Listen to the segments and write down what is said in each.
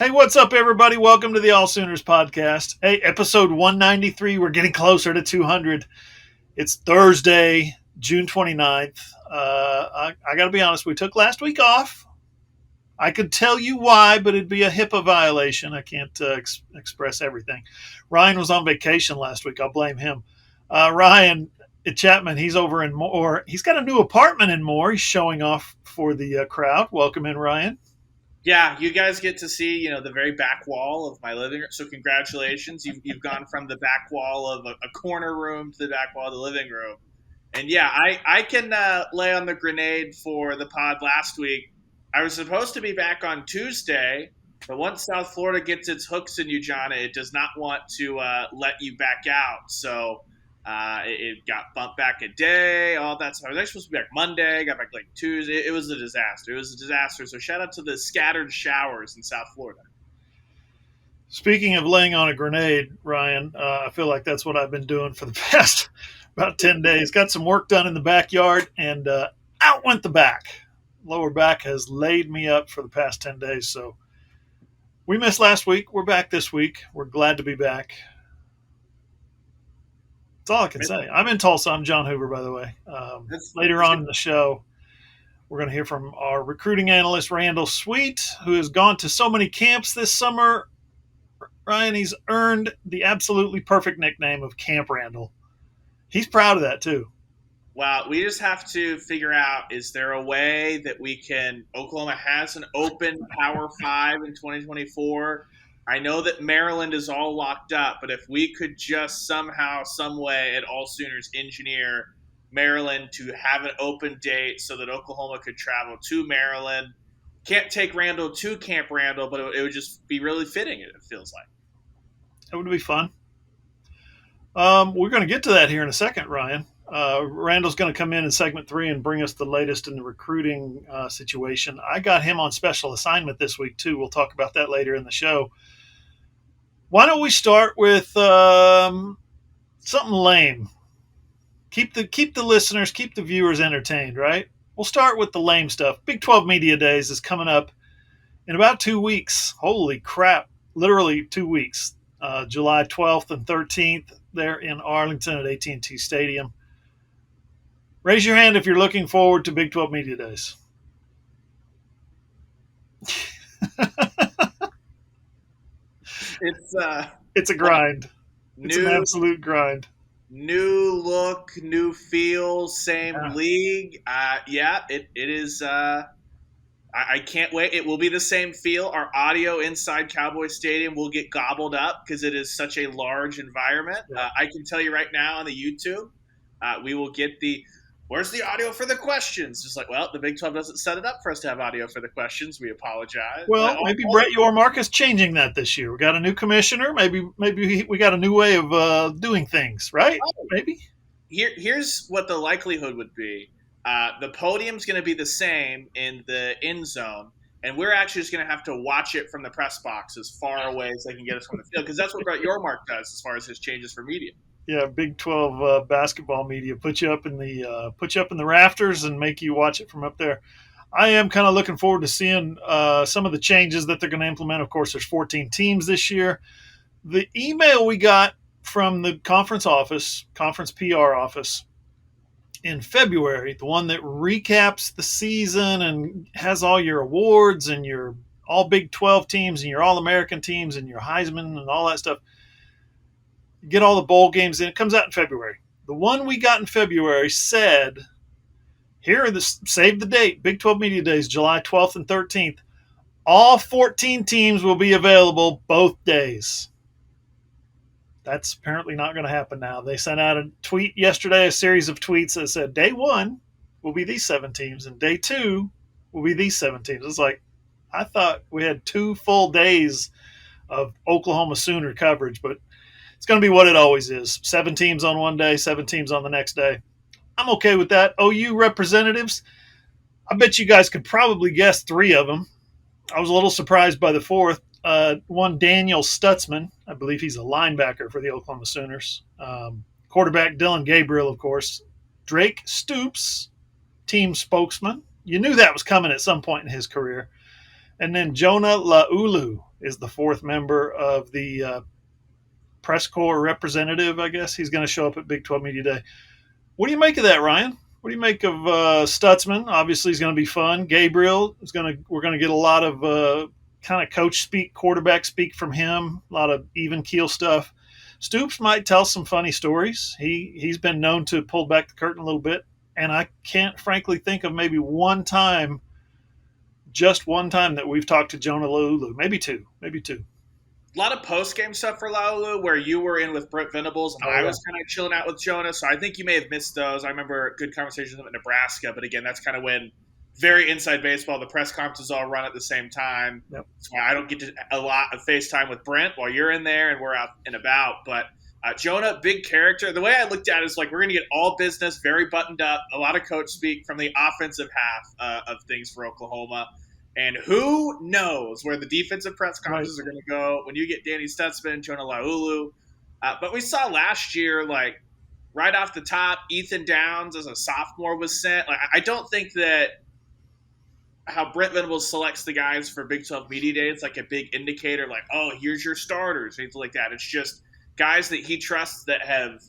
Hey, what's up, everybody? Welcome to the AllSooners Podcast. Hey, episode 193. We're getting closer to 200. It's Thursday, June 29th. I got to be honest, we took last week off. I could tell you why, but it'd be a HIPAA violation. I can't express everything. Ryan was on vacation last week. I'll blame him. Ryan Chapman, he's over in Moore. He's got a new apartment in Moore. He's showing off for the crowd. Welcome in, Ryan. Yeah, you guys get to see, the very back wall of my living room. So congratulations. You've gone from the back wall of a corner room to the back wall of the living room. And yeah, I can lay on the grenade for the pod last week. I was supposed to be back on Tuesday, but once South Florida gets its hooks in you, John, it does not want to let you back out. So it got bumped back a day, all that stuff. I was actually supposed to be back Monday, got back like Tuesday. It was a disaster. So shout out to the scattered showers in South Florida. Speaking of laying on a grenade, Ryan, I feel like that's what I've been doing for the past about 10 days. Got some work done in the backyard, and out went the back. Lower back has laid me up for the past 10 days. So we missed last week. We're back this week. We're glad to be back. That's all I can say. I'm in Tulsa. I'm John Hoover, by the way. Later on in the show, we're going to hear from our recruiting analyst, Randall Sweet, who has gone to so many camps this summer. Ryan, he's earned the absolutely perfect nickname of Camp Randall. He's proud of that, too. Well, we just have to figure out, is there a way that Oklahoma has an open Power 5 in 2024? I know that Maryland is all locked up, but if we could just somehow, some way at AllSooners engineer Maryland to have an open date so that Oklahoma could travel to Maryland. Can't take Randall to Camp Randall, but it would just be really fitting, it feels like. That would be fun. We're going to get to that here in a second, Ryan. Randall's going to come in segment 3 and bring us the latest in the recruiting situation. I got him on special assignment this week, too. We'll talk about that later in the show. Why don't we start with something lame? Keep the listeners, keep the viewers entertained, right? We'll start with the lame stuff. Big 12 Media Days is coming up in about 2 weeks. Holy crap. Literally 2 weeks. July 12th and 13th there in Arlington at AT&T Stadium. Raise your hand if you're looking forward to Big 12 Media Days. It's a grind. It's an absolute grind. New look, new feel, same league. It is. I can't wait. It will be the same feel. Our audio inside Cowboy Stadium will get gobbled up because it is such a large environment. Yeah. I can tell you right now on the YouTube, we will get the where's the audio for the questions? Just like, well, the Big 12 doesn't set it up for us to have audio for the questions. We apologize. Well, maybe Brett Yormark is changing that this year. We got a new commissioner. Maybe we got a new way of doing things, right? Maybe. Here's what the likelihood would be. The podium's going to be the same in the end zone, and we're actually just going to have to watch it from the press box as far away as they can get us from the field, because that's what Brett Yormark does as far as his changes for media. Yeah, Big 12 basketball media put you up in the rafters and make you watch it from up there. I am kind of looking forward to seeing some of the changes that they're going to implement. Of course, there's 14 teams this year. The email we got from the conference PR office in February, the one that recaps the season and has all your awards and your all Big 12 teams and your All-American teams and your Heisman and all that stuff. You get all the bowl games in. It comes out in February. The one we got in February said, here are save the date, Big 12 Media Days, July 12th and 13th. All 14 teams will be available both days. That's apparently not going to happen now. They sent out a tweet yesterday, a series of tweets that said day 1 will be these 7 teams and day 2 will be these 7 teams. It's like, I thought we had 2 full days of Oklahoma Sooner coverage, but it's going to be what it always is. 7 teams on one day, 7 teams on the next day. I'm okay with that. OU representatives, I bet you guys could probably guess 3 of them. I was a little surprised by the 4th. One, Daniel Stutzman. I believe he's a linebacker for the Oklahoma Sooners. Quarterback Dylan Gabriel, of course. Drake Stoops, team spokesman. You knew that was coming at some point in his career. And then Jonah Laulu, is the fourth member of the press corps representative, I guess. He's going to show up at Big 12 Media Day. What do you make of that, Ryan? What do you make of Stutzman? Obviously, he's going to be fun. Gabriel is going to. We're going to get a lot of kind of coach speak, quarterback speak from him. A lot of even keel stuff. Stoops might tell some funny stories. He's been known to pull back the curtain a little bit, and I can't frankly think of maybe just one time that we've talked to Jonah Laulu. Maybe two. A lot of post-game stuff for Laulu where you were in with Brent Venables and I was kind of chilling out with Jonah. So I think you may have missed those. I remember good conversations with him at Nebraska. But again, that's kind of when very inside baseball, the press conferences all run at the same time. Yep. That's why I don't get a lot of FaceTime with Brent while you're in there and we're out and about. But Jonah, big character. The way I looked at it is like we're going to get all business, very buttoned up, a lot of coach speak from the offensive half of things for Oklahoma. And who knows where the defensive press conferences are going to go when you get Danny Stutzman, Jonah Laulu. But we saw last year, like, right off the top, Ethan Downs as a sophomore was sent. Like, I don't think that how Brent Venables selects the guys for Big 12 Media Day, it's like a big indicator, like, oh, here's your starters, things like that. It's just guys that he trusts that have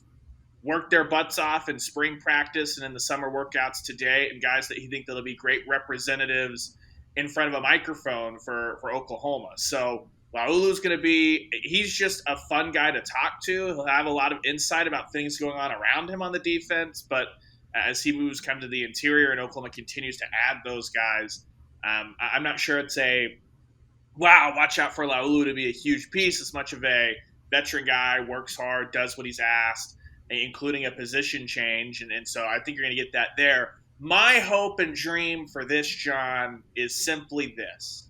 worked their butts off in spring practice and in the summer workouts today, and guys that he thinks that'll be great representatives in front of a microphone for Oklahoma. So Laulu's going to he's just a fun guy to talk to. He'll have a lot of insight about things going on around him on the defense, but as he moves kind of to the interior and Oklahoma continues to add those guys, I'm not sure it's watch out for Laulu to be a huge piece, as much of a veteran guy, works hard, does what he's asked, including a position change. And so I think you're going to get that there. My hope and dream for this, John, is simply this.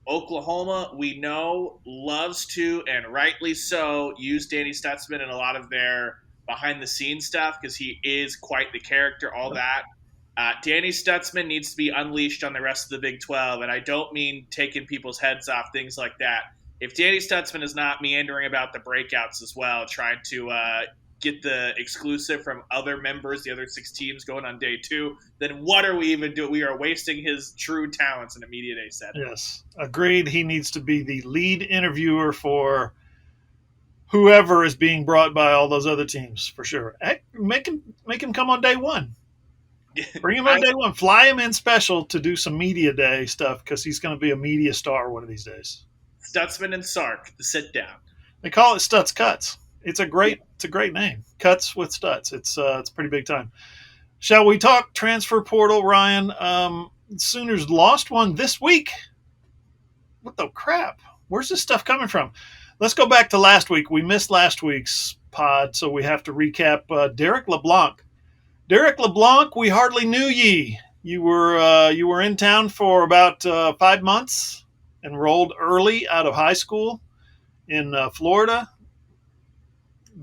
Oklahoma, we know, loves to, and rightly so, use Danny Stutzman in a lot of their behind-the-scenes stuff because he is quite the character, all that. Danny Stutzman needs to be unleashed on the rest of the Big 12, and I don't mean taking people's heads off, things like that. If Danny Stutzman is not meandering about the breakouts as well, trying to get the exclusive from other members, the other 6 teams going on day 2, then what are we even doing? We are wasting his true talents in a media day setting. Yes, agreed. He needs to be the lead interviewer for whoever is being brought by all those other teams, for sure. Heck, make him come on day 1. Bring him on day 1. Fly him in special to do some media day stuff because he's going to be a media star one of these days. Stutzman and Sark, the sit down. They call it Stutz Cuts. It's a great name. Cuts with Stutz. It's pretty big time. Shall we talk transfer portal, Ryan? Sooners lost one this week. What the crap? Where's this stuff coming from? Let's go back to last week. We missed last week's pod, so we have to recap. Derek LeBlanc. Derek LeBlanc, we hardly knew ye. You were in town for about 5 months, enrolled early out of high school in Florida.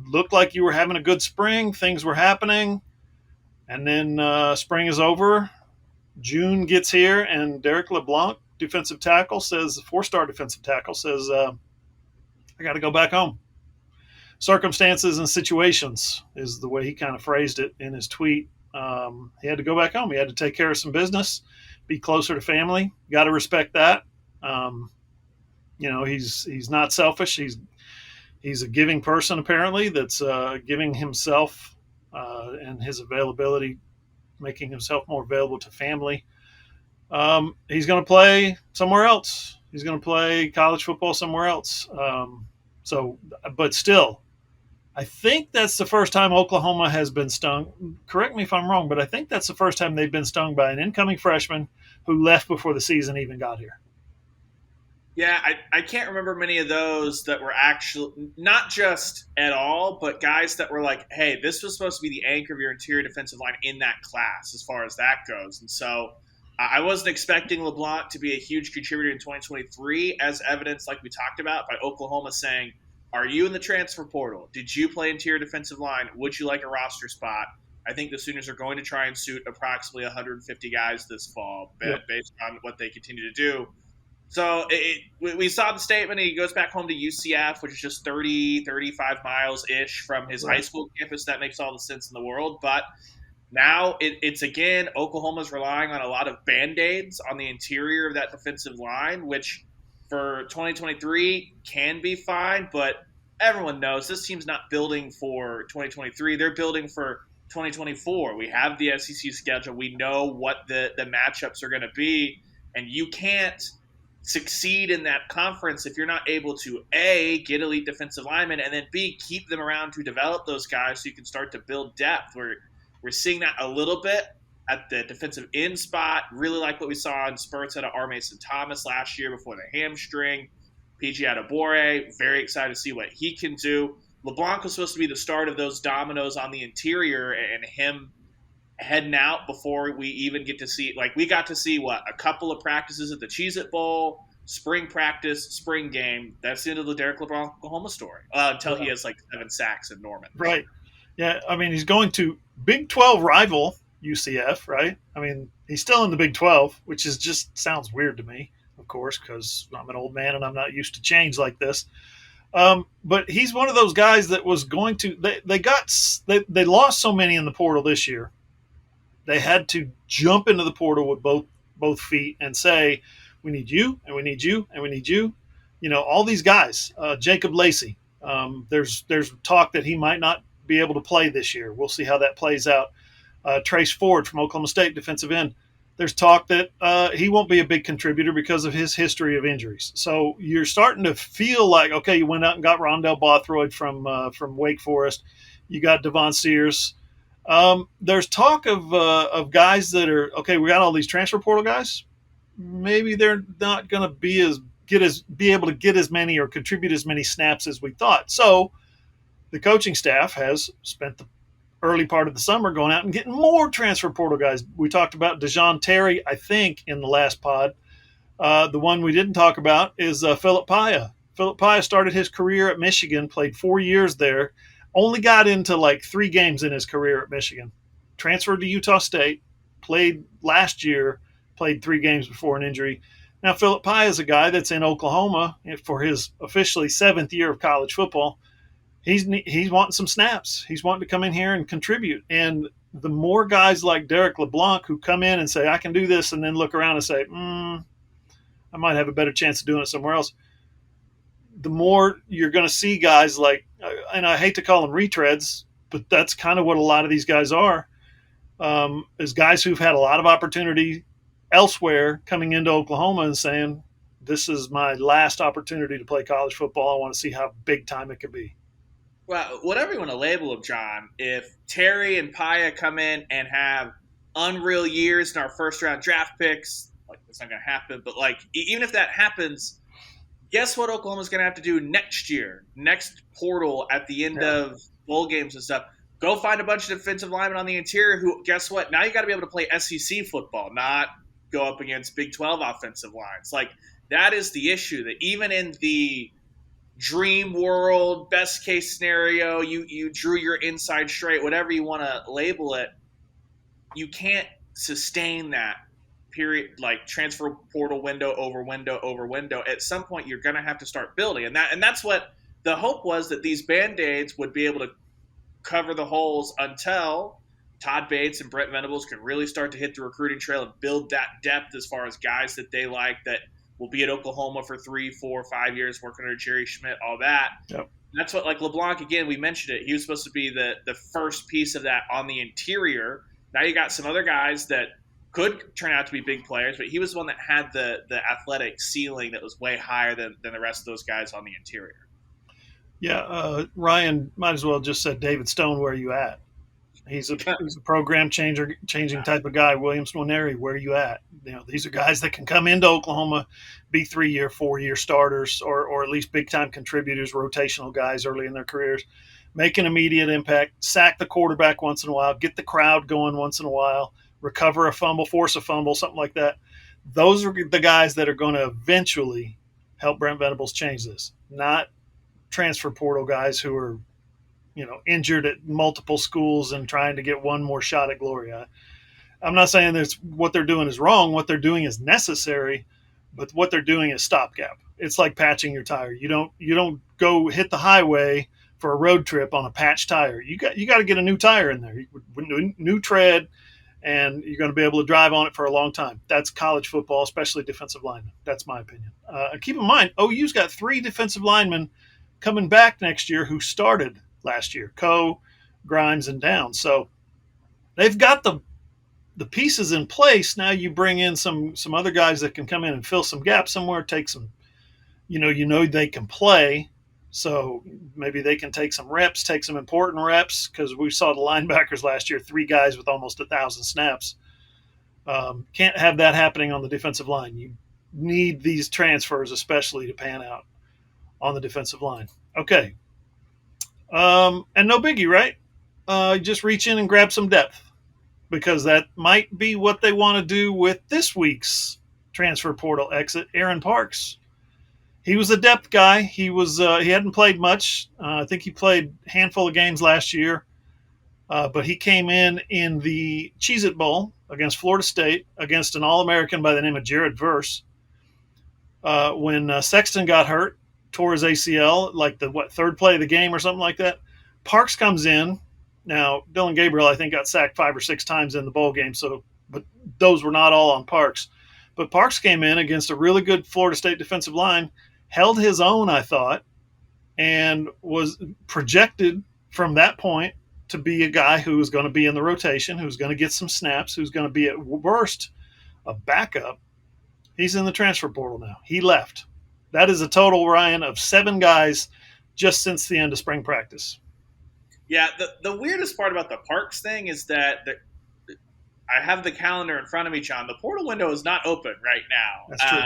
Looked like you were having a good spring. Things were happening. And then spring is over. June gets here, and Derek LeBlanc, defensive tackle, says, 4-star defensive tackle, says, I got to go back home. Circumstances and situations is the way he kind of phrased it in his tweet. He had to go back home. He had to take care of some business, be closer to family. Got to respect that. He's not selfish. He's a giving person, apparently, that's giving himself and his availability, making himself more available to family. He's going to play somewhere else. He's going to play college football somewhere else. But still, I think that's the first time Oklahoma has been stung. Correct me if I'm wrong, but I think that's the first time they've been stung by an incoming freshman who left before the season even got here. Yeah, I can't remember many of those that were actually not just at all, but guys that were like, hey, this was supposed to be the anchor of your interior defensive line in that class as far as that goes. And so I wasn't expecting LeBlanc to be a huge contributor in 2023, as evidenced, like we talked about, by Oklahoma saying, are you in the transfer portal? Did you play interior defensive line? Would you like a roster spot? I think the Sooners are going to try and suit approximately 150 guys this fall, based on what they continue to do. So we saw the statement. He goes back home to UCF, which is just 30, 35 miles-ish from his high school campus. That makes all the sense in the world. But now it's again, Oklahoma's relying on a lot of Band-Aids on the interior of that defensive line, which for 2023 can be fine, but everyone knows this team's not building for 2023. They're building for 2024. We have the SEC schedule. We know what the matchups are going to be, and you can't succeed in that conference if you're not able to A, get elite defensive linemen, and then B, keep them around to develop those guys so you can start to build depth. We're seeing that a little bit at the defensive end spot. Really like what we saw in spurts out of R. Mason Thomas last year before the hamstring. PG Adebore, very excited to see what he can do. LeBlanc was supposed to be the start of those dominoes on the interior, and him heading out before we even get to see, like, we got to see what, a couple of practices at the Cheez-It Bowl, spring practice, spring game. That's the end of the Derek LeBlanc Oklahoma story until he has like 7 sacks in Norman. Right. Yeah. I mean, he's going to Big 12 rival UCF, right? I mean, he's still in the Big 12, which is just sounds weird to me, of course, because I'm an old man and I'm not used to change like this. But he's one of those guys that was going to, they lost so many in the portal this year. They had to jump into the portal with both feet and say, we need you, and we need you, and we need you. You know, all these guys. Jacob Lacey. There's talk that he might not be able to play this year. We'll see how that plays out. Trace Ford from Oklahoma State, defensive end. There's talk that he won't be a big contributor because of his history of injuries. So you're starting to feel like, okay, you went out and got Rondell Bothroyd from Wake Forest. You got Devon Sears. There's talk of guys that are, okay, we got all these transfer portal guys. Maybe they're not going to be able to get as many or contribute as many snaps as we thought. So the coaching staff has spent the early part of the summer going out and getting more transfer portal guys. We talked about DeJoun Terry, I think, in the last pod. The one we didn't talk about is Philip Paya. Philip Paya started his career at Michigan, played 4 years there, only got into like 3 games in his career at Michigan. Transferred to Utah State, played last year, played 3 games before an injury. Now, Philip Paya is a guy that's in Oklahoma for his officially 7th year of college football. He's wanting some snaps. He's wanting to come in here and contribute. And the more guys like Derek LeBlanc who come in and say, I can do this, and then look around and say, I might have a better chance of doing it somewhere else, the more you're going to see guys like, and I hate to call them retreads, but that's kind of what a lot of these guys are, is guys who've had a lot of opportunity elsewhere coming into Oklahoma and saying, this is my last opportunity to play college football. I want to see how big time it could be. Well, whatever you want to label him, John, if Terry and Paya come in and have unreal years in our first-round draft picks, like, that's not going to happen, but, like, even if that happens, guess what Oklahoma's going to have to do next year, next portal at the end of bowl games and stuff? Go find a bunch of defensive linemen on the interior who, guess what? Now you got to be able to play SEC football, not go up against Big 12 offensive lines. Like, that is the issue, that even in the dream world, best case scenario, you drew your inside straight, whatever you want to label it, you can't sustain that period, like transfer portal window over window over window. At some point, you're going to have to start building. And that's what the hope was, that these Band-Aids would be able to cover the holes until Todd Bates and Brent Venables can really start to hit the recruiting trail and build that depth as far as guys that they like, that will be at Oklahoma for 3, 4, 5 years, working under Jerry Schmidt, all that. Yep. That's what, like LeBlanc, again, we mentioned it. He was supposed to be the first piece of that on the interior. Now you got some other guys that could turn out to be big players, but he was the one that had the athletic ceiling that was way higher than the rest of those guys on the interior. Yeah, Ryan might as well just said, David Stone, where are you at? He's a program changing type of guy. Williams Nwaneri, where are you at? You know, these are guys that can come into Oklahoma, be 3-year, 4-year starters, or at least big-time contributors, rotational guys early in their careers, make an immediate impact, sack the quarterback once in a while, get the crowd going once in a while, recover a fumble, force a fumble, something like that. Those are the guys that are going to eventually help Brent Venables change this, not transfer portal guys who are, you know, injured at multiple schools and trying to get one more shot at glory. I'm not saying what they're doing is wrong. What they're doing is necessary, but what they're doing is stopgap. It's like patching your tire. You don't go hit the highway for a road trip on a patched tire. You got to get a new tire in there, new tread, and you're going to be able to drive on it for a long time. That's college football, especially defensive linemen. That's my opinion. Keep in mind, OU's got 3 defensive linemen coming back next year who started last year: Coe, Grimes, and Downs. So they've got the pieces in place. Now you bring in some other guys that can come in and fill some gaps somewhere, take some, they can play. So maybe they can take some reps, take some important reps, because we saw the linebackers last year, 3 guys with almost 1,000 snaps. Can't have that happening on the defensive line. You need these transfers especially to pan out on the defensive line. Okay. And no biggie, right? Just reach in and grab some depth, because that might be what they want to do with this week's transfer portal exit, Aaron Parks. He was a depth guy. He hadn't played much. I think he played a handful of games last year, but he came in the Cheez-It Bowl against Florida State against an All-American by the name of Jared Verse. When Sexton got hurt, tore his ACL, like the third play of the game or something like that, Parks comes in. Now, Dylan Gabriel, I think, got sacked 5 or 6 times in the bowl game, but those were not all on Parks. But Parks came in against a really good Florida State defensive line, held his own, I thought, and was projected from that point to be a guy who was going to be in the rotation, who's going to get some snaps, who's going to be at worst a backup. He's in the transfer portal now. He left. That is a total, Ryan, of 7 guys just since the end of spring practice. Yeah, the weirdest part about the Parks thing is that I have the calendar in front of me, John. The portal window is not open right now. That's true.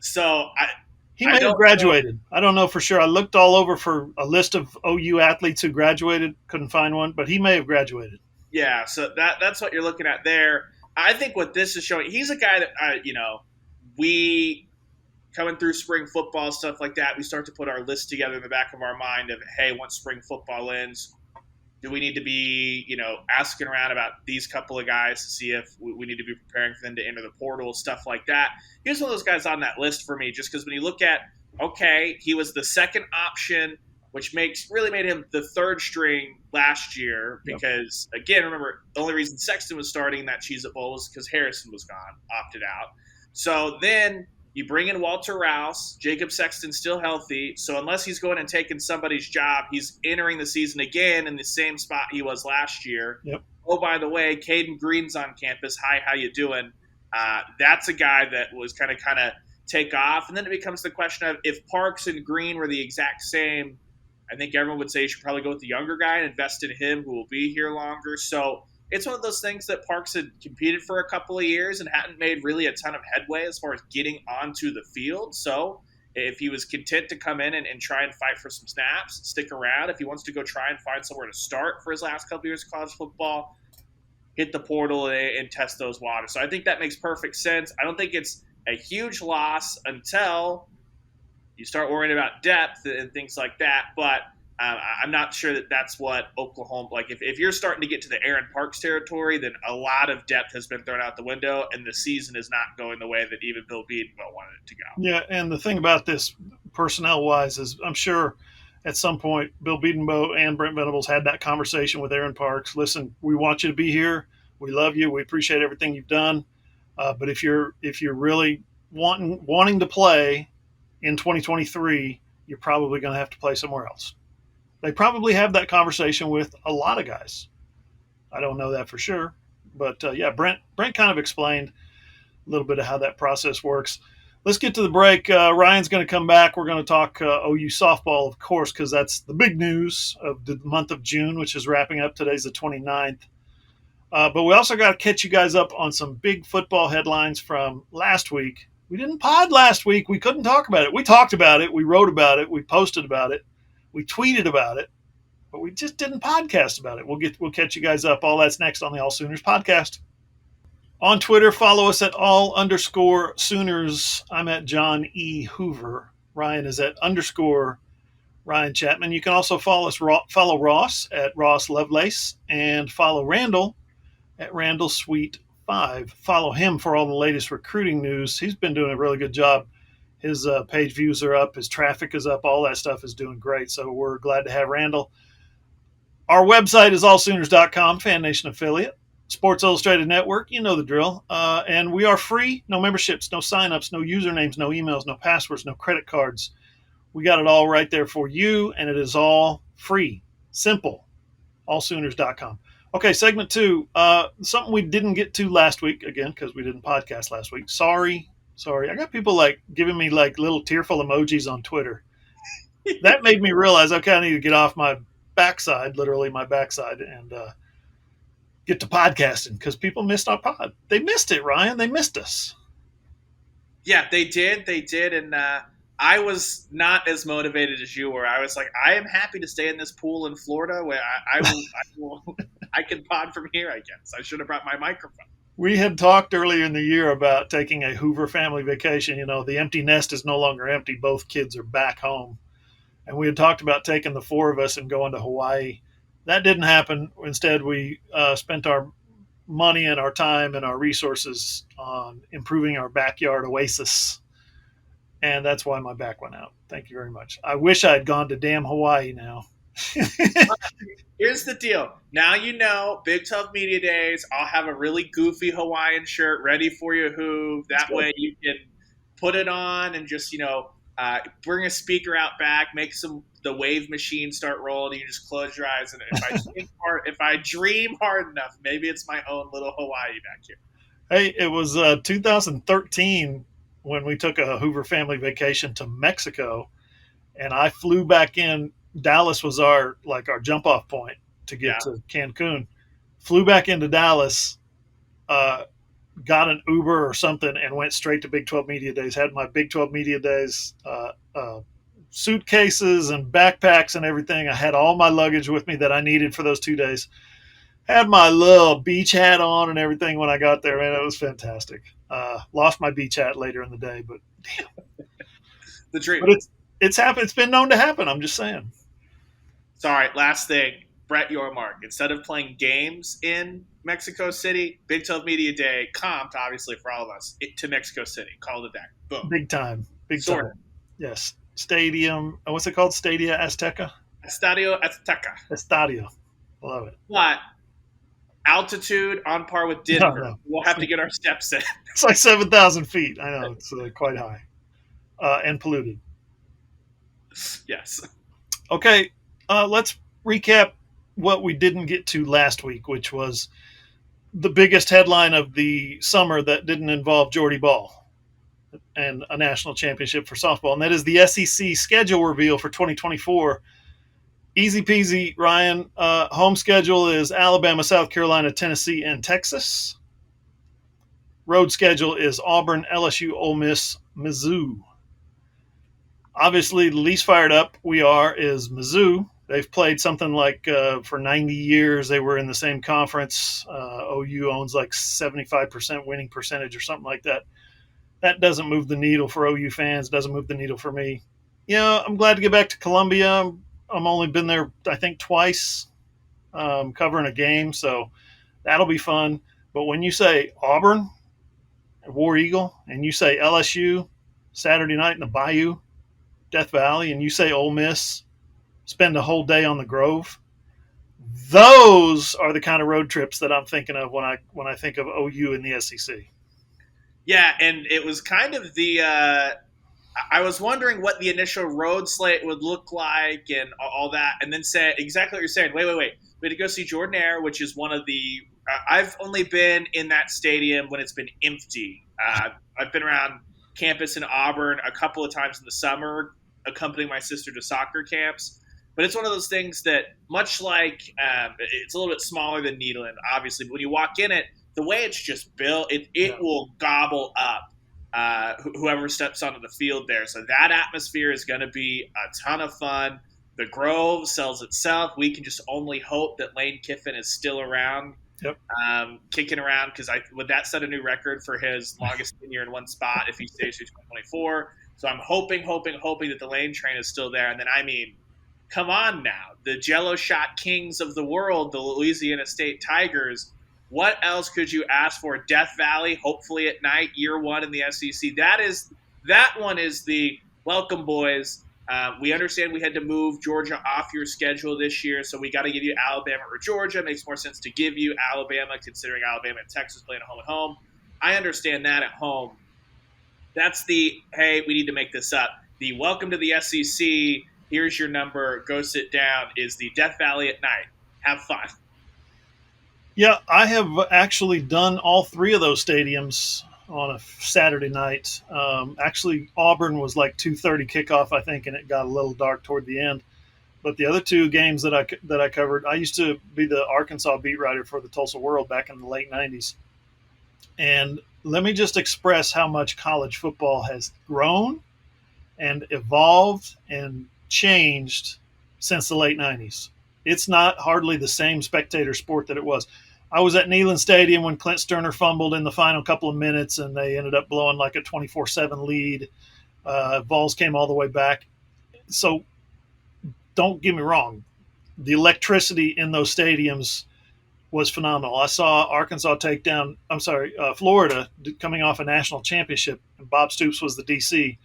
So he may have graduated. I don't know for sure. I looked all over for a list of OU athletes who graduated. Couldn't find one, but he may have graduated. Yeah, so that's what you're looking at there. I think what this is showing, he's a guy that, we coming through spring football, stuff like that, we start to put our list together in the back of our mind of, hey, once spring football ends, do we need to be, asking around about these couple of guys to see if we need to be preparing for them to enter the portal, stuff like that? He's one of those guys on that list for me, just because when you look at, okay, he was the second option, which really made him the third string last year, because, again, remember, the only reason Sexton was starting in that Cheez-It Bowl was because Harrison was gone, opted out. So then you bring in Walter Rouse, Jacob Sexton still healthy, so unless he's going and taking somebody's job, he's entering the season again in the same spot he was last year. Yep. Oh, by the way, Caden Green's on campus. Hi, how you doing? That's a guy that was kind of take off. And then it becomes the question of, if Parks and Green were the exact same, I think everyone would say you should probably go with the younger guy and invest in him, who will be here longer. So it's one of those things that Parks had competed for a couple of years and hadn't made really a ton of headway as far as getting onto the field. So if he was content to come in and try and fight for some snaps, stick around. If he wants to go try and find somewhere to start for his last couple of years of college football, hit the portal and test those waters. So I think that makes perfect sense. I don't think it's a huge loss until you start worrying about depth and things like that. But I'm not sure that that's what Oklahoma – like if you're starting to get to the Aaron Parks territory, then a lot of depth has been thrown out the window, and the season is not going the way that even Bill Bedenbaugh wanted it to go. Yeah, and the thing about this personnel-wise is I'm sure at some point Bill Bedenbaugh and Brent Venables had that conversation with Aaron Parks. Listen, we want you to be here. We love you. We appreciate everything you've done. But if you're really wanting to play in 2023, you're probably going to have to play somewhere else. They probably have that conversation with a lot of guys. I don't know that for sure. But, Brent kind of explained a little bit of how that process works. Let's get to the break. Ryan's going to come back. We're going to talk OU softball, of course, because that's the big news of the month of June, which is wrapping up. Today's the 29th. But we also got to catch you guys up on some big football headlines from last week. We didn't pod last week. We couldn't talk about it. We talked about it. We wrote about it. We posted about it. We tweeted about it, but we just didn't podcast about it. We'll catch you guys up. All that's next on the AllSooners Podcast. On Twitter, follow us at @all_Sooners. I'm at John E. Hoover. Ryan is at _Ryan Chapman. You can also follow Ross at Ross Lovelace, and follow Randall at Randall Sweet 5. Follow him for all the latest recruiting news. He's been doing a really good job. His page views are up. His traffic is up. All that stuff is doing great. So we're glad to have Randall. Our website is allsooners.com, Fan Nation affiliate. Sports Illustrated Network. You know the drill. And we are free. No memberships, no signups, no usernames, no emails, no passwords, no credit cards. We got it all right there for you, and it is all free. Simple. AllSooners.com. Okay, segment 2. Something we didn't get to last week, again, because we didn't podcast last week. Sorry. I got people giving me little tearful emojis on Twitter. That made me realize, okay, I need to get off my backside, literally my backside, and get to podcasting, because people missed our pod. They missed it, Ryan. They missed us. Yeah, they did. And I was not as motivated as you were. I was like, I am happy to stay in this pool in Florida where I can pod from here, I guess. I should have brought my microphone. We had talked earlier in the year about taking a Hoover family vacation. You know, the empty nest is no longer empty. Both kids are back home. And we had talked about taking the 4 of us and going to Hawaii. That didn't happen. Instead, we spent our money and our time and our resources on improving our backyard oasis. And that's why my back went out. Thank you very much. I wish I had gone to damn Hawaii now. Here's the deal. Now you know, Big Tough Media Days, I'll have a really goofy Hawaiian shirt ready for you, Hoove. That way you can put it on and just, bring a speaker out back, make the wave machine start rolling. You just close your eyes. And if I dream hard enough, maybe it's my own little Hawaii back here. Hey, it was 2013 when we took a Hoover family vacation to Mexico, and I flew back in. Dallas was our jump off point to get to Cancun. Flew back into Dallas, got an Uber or something, and went straight to Big 12 Media Days. Had my Big 12 Media Days suitcases and backpacks and everything. I had all my luggage with me that I needed for those 2 days. Had my little beach hat on and everything when I got there. Man, it was fantastic. Lost my beach hat later in the day, but damn. The dream. But it's happened. It's been known to happen. I'm just saying. Sorry, last thing. Brett Yormark. Instead of playing games in Mexico City, Big 12 Media Day comped, obviously, for all of us, to Mexico City. Called it that. Boom. Big time. Time. Yes. Stadium. What's it called? Stadia Azteca? Estadio Azteca. Estadio. Love it. But altitude on par with Denver. No. We'll have to get our steps in. It's like 7,000 feet. I know. It's quite high. And polluted. Yes. Okay. Let's recap what we didn't get to last week, which was the biggest headline of the summer that didn't involve Jordy Ball and a national championship for softball. And that is the SEC schedule reveal for 2024. Easy peasy, Ryan. Home schedule is Alabama, South Carolina, Tennessee, and Texas. Road schedule is Auburn, LSU, Ole Miss, Mizzou. Obviously, the least fired up we are is Mizzou. They've played something like for 90 years. They were in the same conference. OU owns 75% winning percentage or something like that. That doesn't move the needle for OU fans. Doesn't move the needle for me. I'm glad to get back to Columbia. I'm only been there, I think, twice covering a game, so that'll be fun. But when you say Auburn, War Eagle, and you say LSU, Saturday night in the Bayou, Death Valley, and you say Ole Miss, spend a whole day on the Grove, those are the kind of road trips that I'm thinking of when I think of OU in the SEC. Yeah, and it was kind of the I was wondering what the initial road slate would look like and all that, and then say exactly what you're saying. Wait. We had to go see Jordan-Hare, which is one of the I've only been in that stadium when it's been empty. I've been around campus in Auburn a couple of times in the summer, accompanying my sister to soccer camps. But it's one of those things that, much like it's a little bit smaller than Neyland, obviously, but when you walk in it, the way it's just built, it will gobble up whoever steps onto the field there. So that atmosphere is going to be a ton of fun. The Grove sells itself. We can just only hope that Lane Kiffin is still around, kicking around, because would that set a new record for his longest tenure in one spot if he stays through 2024. So I'm hoping that the Lane train is still there. And then, come on now. The Jello shot kings of the world, the Louisiana State Tigers. What else could you ask for? Death Valley, hopefully at night, year one in the SEC. That one is the welcome, boys. We understand we had to move Georgia off your schedule this year, so we got to give you Alabama or Georgia. It makes more sense to give you Alabama, considering Alabama and Texas playing at home and home. I understand that at home. That's the, hey, we need to make this up. The welcome to the SEC, here's your number, go sit down, is the Death Valley at night. Have fun. Yeah, I have actually done all three of those stadiums on a Saturday night. Actually, Auburn was like 2:30 kickoff, I think, and it got a little dark toward the end. But the other two games that I covered, I used to be the Arkansas beat writer for the Tulsa World back in the late '90s, and let me just express how much college football has grown and evolved and changed since the late '90s. It's not hardly the same spectator sport that it was. I was at Neyland Stadium when Clint Sterner fumbled in the final couple of minutes, and they ended up blowing like a 24-7 lead. Vols came all the way back. So don't get me wrong. The electricity in those stadiums was phenomenal. I saw Arkansas take down, Florida coming off a national championship, and Bob Stoops was the DC,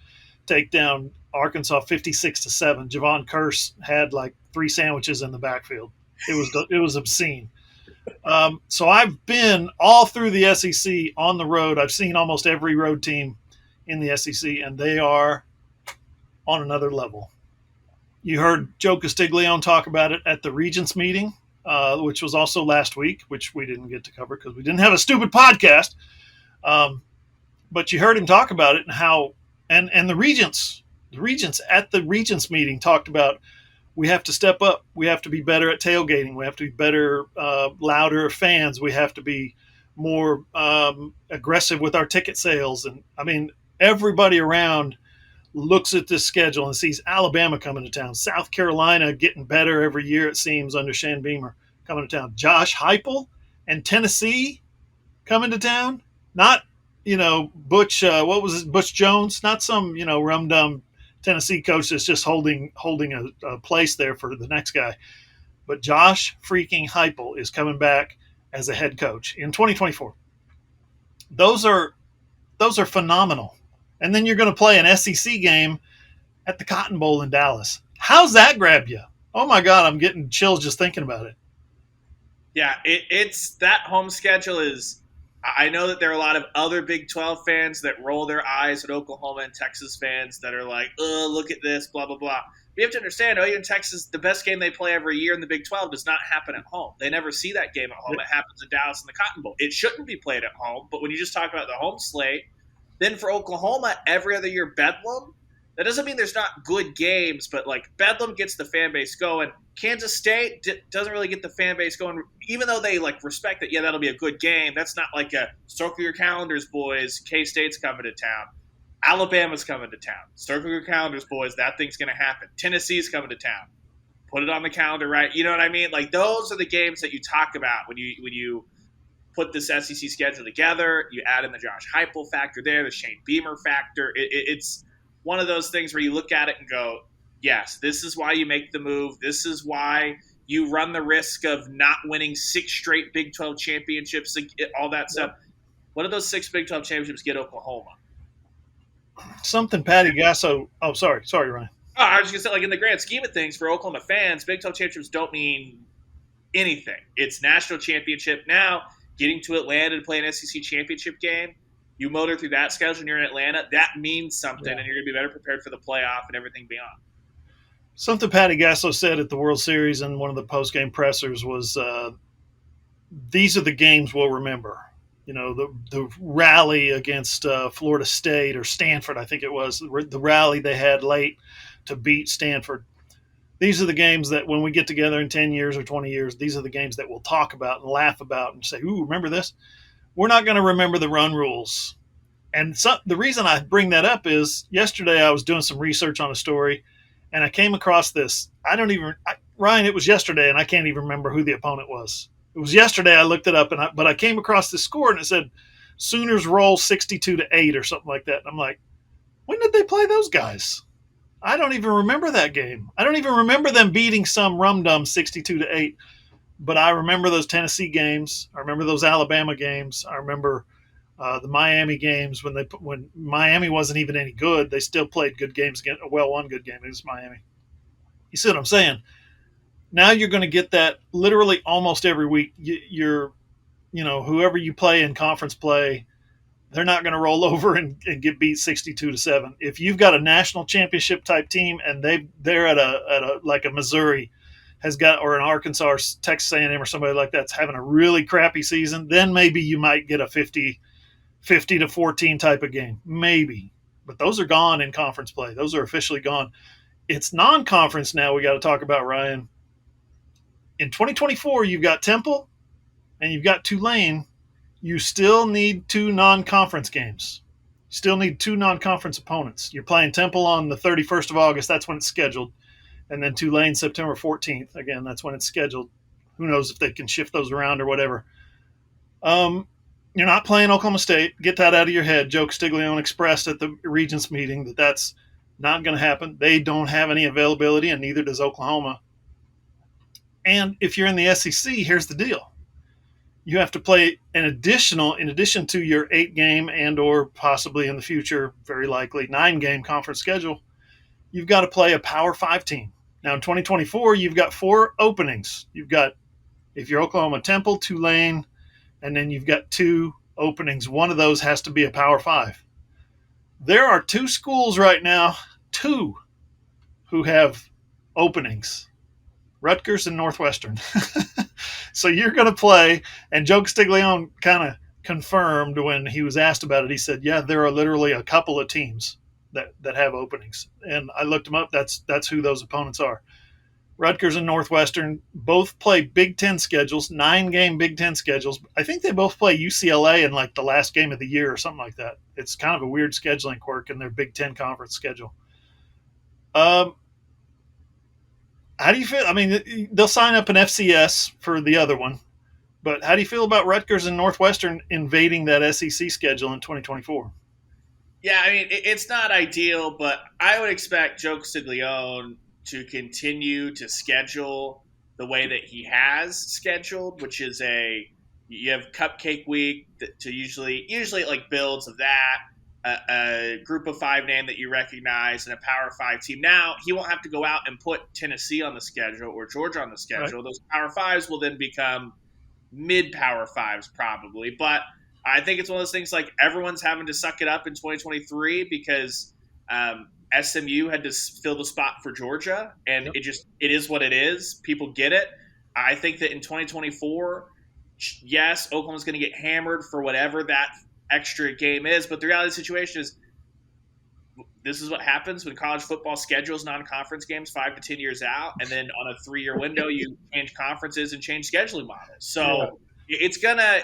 take down Arkansas 56-7. Javon Curse had like 3 sandwiches in the backfield. It was obscene. So I've been all through the SEC on the road. I've seen almost every road team in the SEC, and they are on another level. You heard Joe Castiglione talk about it at the Regents meeting, which was also last week, which we didn't get to cover because we didn't have a stupid podcast. But you heard him talk about it and how, and the Regents at the Regents meeting talked about, we have to step up. We have to be better at tailgating. We have to be better, louder fans. We have to be more aggressive with our ticket sales. And I mean, everybody around looks at this schedule and sees Alabama coming to town, South Carolina getting better every year, it seems, under Shane Beamer coming to town, Josh Heupel and Tennessee coming to town. Not, Butch, Butch Jones, not some, rum-dum Tennessee coach that's just holding a place there for the next guy. But Josh freaking Heupel is coming back as a head coach in 2024. Those are phenomenal. And then you're going to play an SEC game at the Cotton Bowl in Dallas. How's that grab you? Oh my God, I'm getting chills just thinking about it. Yeah, it's that home schedule is. I know that there are a lot of other Big 12 fans that roll their eyes at Oklahoma and Texas fans that are like, oh, look at this, blah, blah, blah. But you have to understand, OU and Texas, the best game they play every year in the Big 12 does not happen at home. They never see that game at home. It happens in Dallas in the Cotton Bowl. It shouldn't be played at home, but when you just talk about the home slate, then for Oklahoma, every other year, Bedlam, that doesn't mean there's not good games, but like Bedlam gets the fan base going. Kansas State doesn't really get the fan base going, even though they like respect that. Yeah, that'll be a good game. That's not like a circle your calendars, boys. K-State's coming to town. Alabama's coming to town. Circle your calendars, boys. That thing's going to happen. Tennessee's coming to town. Put it on the calendar, right? You know what I mean? Like those are the games that you talk about when you put this SEC schedule together. You add in the Josh Heupel factor there, the Shane Beamer factor. It's one of those things where you look at it and go, yes, this is why you make the move. This is why you run the risk of not winning 6 straight Big 12 championships, all that stuff. What do those 6 Big 12 championships get Oklahoma? Something Patty Gasso. Oh, sorry, Ryan. Oh, I was just going to say, like in the grand scheme of things, for Oklahoma fans, Big 12 championships don't mean anything. It's national championship. Now, getting to Atlanta to play an SEC championship game, you motor through that schedule and you're in Atlanta, that means something, and you're going to be better prepared for the playoff and everything beyond. Something Patty Gasso said at the World Series in one of the post-game pressers was, these are the games we'll remember. The rally against Florida State or Stanford, I think it was, the rally they had late to beat Stanford. These are the games that when we get together in 10 years or 20 years, these are the games that we'll talk about and laugh about and say, ooh, remember this? We're not going to remember the run rules. And the reason I bring that up is yesterday I was doing some research on a story, and I came across this. Ryan, it was yesterday, and I can't even remember who the opponent was. It was yesterday I looked it up, but I came across this score, and it said Sooners roll 62-8 or something like that. And I'm like, when did they play those guys? I don't even remember that game. I don't even remember them beating some rum-dum 62-8. But I remember those Tennessee games. I remember those Alabama games. I remember The Miami games, when Miami wasn't even any good, they still played good games against one good game against Miami. You see what I'm saying? Now you're going to get that literally almost every week. Whoever you play in conference play, they're not going to roll over and get beat 62-7. If you've got a national championship type team and they're at a like a Missouri has got, or an Arkansas or Texas A&M or somebody like that's having a really crappy season, then maybe you might get a 50-14 type of game, maybe. But those are gone in conference play. Those are officially gone. It's non-conference now. We got to talk about, Ryan. In 2024, you've got Temple and you've got Tulane. You still need two non-conference games. You still need two non-conference opponents. You're playing Temple on the 31st of August. That's when it's scheduled. And then Tulane September 14th. Again, that's when it's scheduled. Who knows if they can shift those around or whatever. You're not playing Oklahoma State. Get that out of your head. Joe Castiglione expressed at the Regents meeting that that's not going to happen. They don't have any availability, and neither does Oklahoma. And if you're in the SEC, here's the deal. You have to play in addition to your 8-game and or possibly in the future, very likely 9-game conference schedule, you've got to play a Power 5 team. Now in 2024, you've got 4 openings. You've got, if you're Oklahoma, Temple, Tulane, and then you've got 2 openings. One of those has to be a Power 5. There are 2 schools right now, 2, who have openings. Rutgers and Northwestern. So you're going to play, and Joe Castiglione kind of confirmed when he was asked about it. He said, yeah, there are literally a couple of teams that have openings. And I looked them up. That's who those opponents are. Rutgers and Northwestern both play Big Ten schedules, 9-game Big Ten schedules. I think they both play UCLA in like the last game of the year or something like that. It's kind of a weird scheduling quirk in their Big Ten conference schedule. How do you feel? I mean, they'll sign up an FCS for the other one, but how do you feel about Rutgers and Northwestern invading that SEC schedule in 2024? Yeah, I mean, it's not ideal, but I would expect Joe Castiglione to continue to schedule the way that he has scheduled, which is you have Cupcake Week to usually it like builds of that. A group of 5 name that you recognize and a Power 5 team. Now, he won't have to go out and put Tennessee on the schedule or Georgia on the schedule. Right. Those Power 5s will then become mid-Power 5s probably. But I think it's one of those things like everyone's having to suck it up in 2023 because SMU had to fill the spot for Georgia, and yep. It is what it is. People get it. I think that in 2024, yes, Oklahoma's going to get hammered for whatever that extra game is, but the reality of the situation is this is what happens when college football schedules non-conference games 5 to 10 years out, and then on a 3-year window you change conferences and change scheduling models. So it's gonna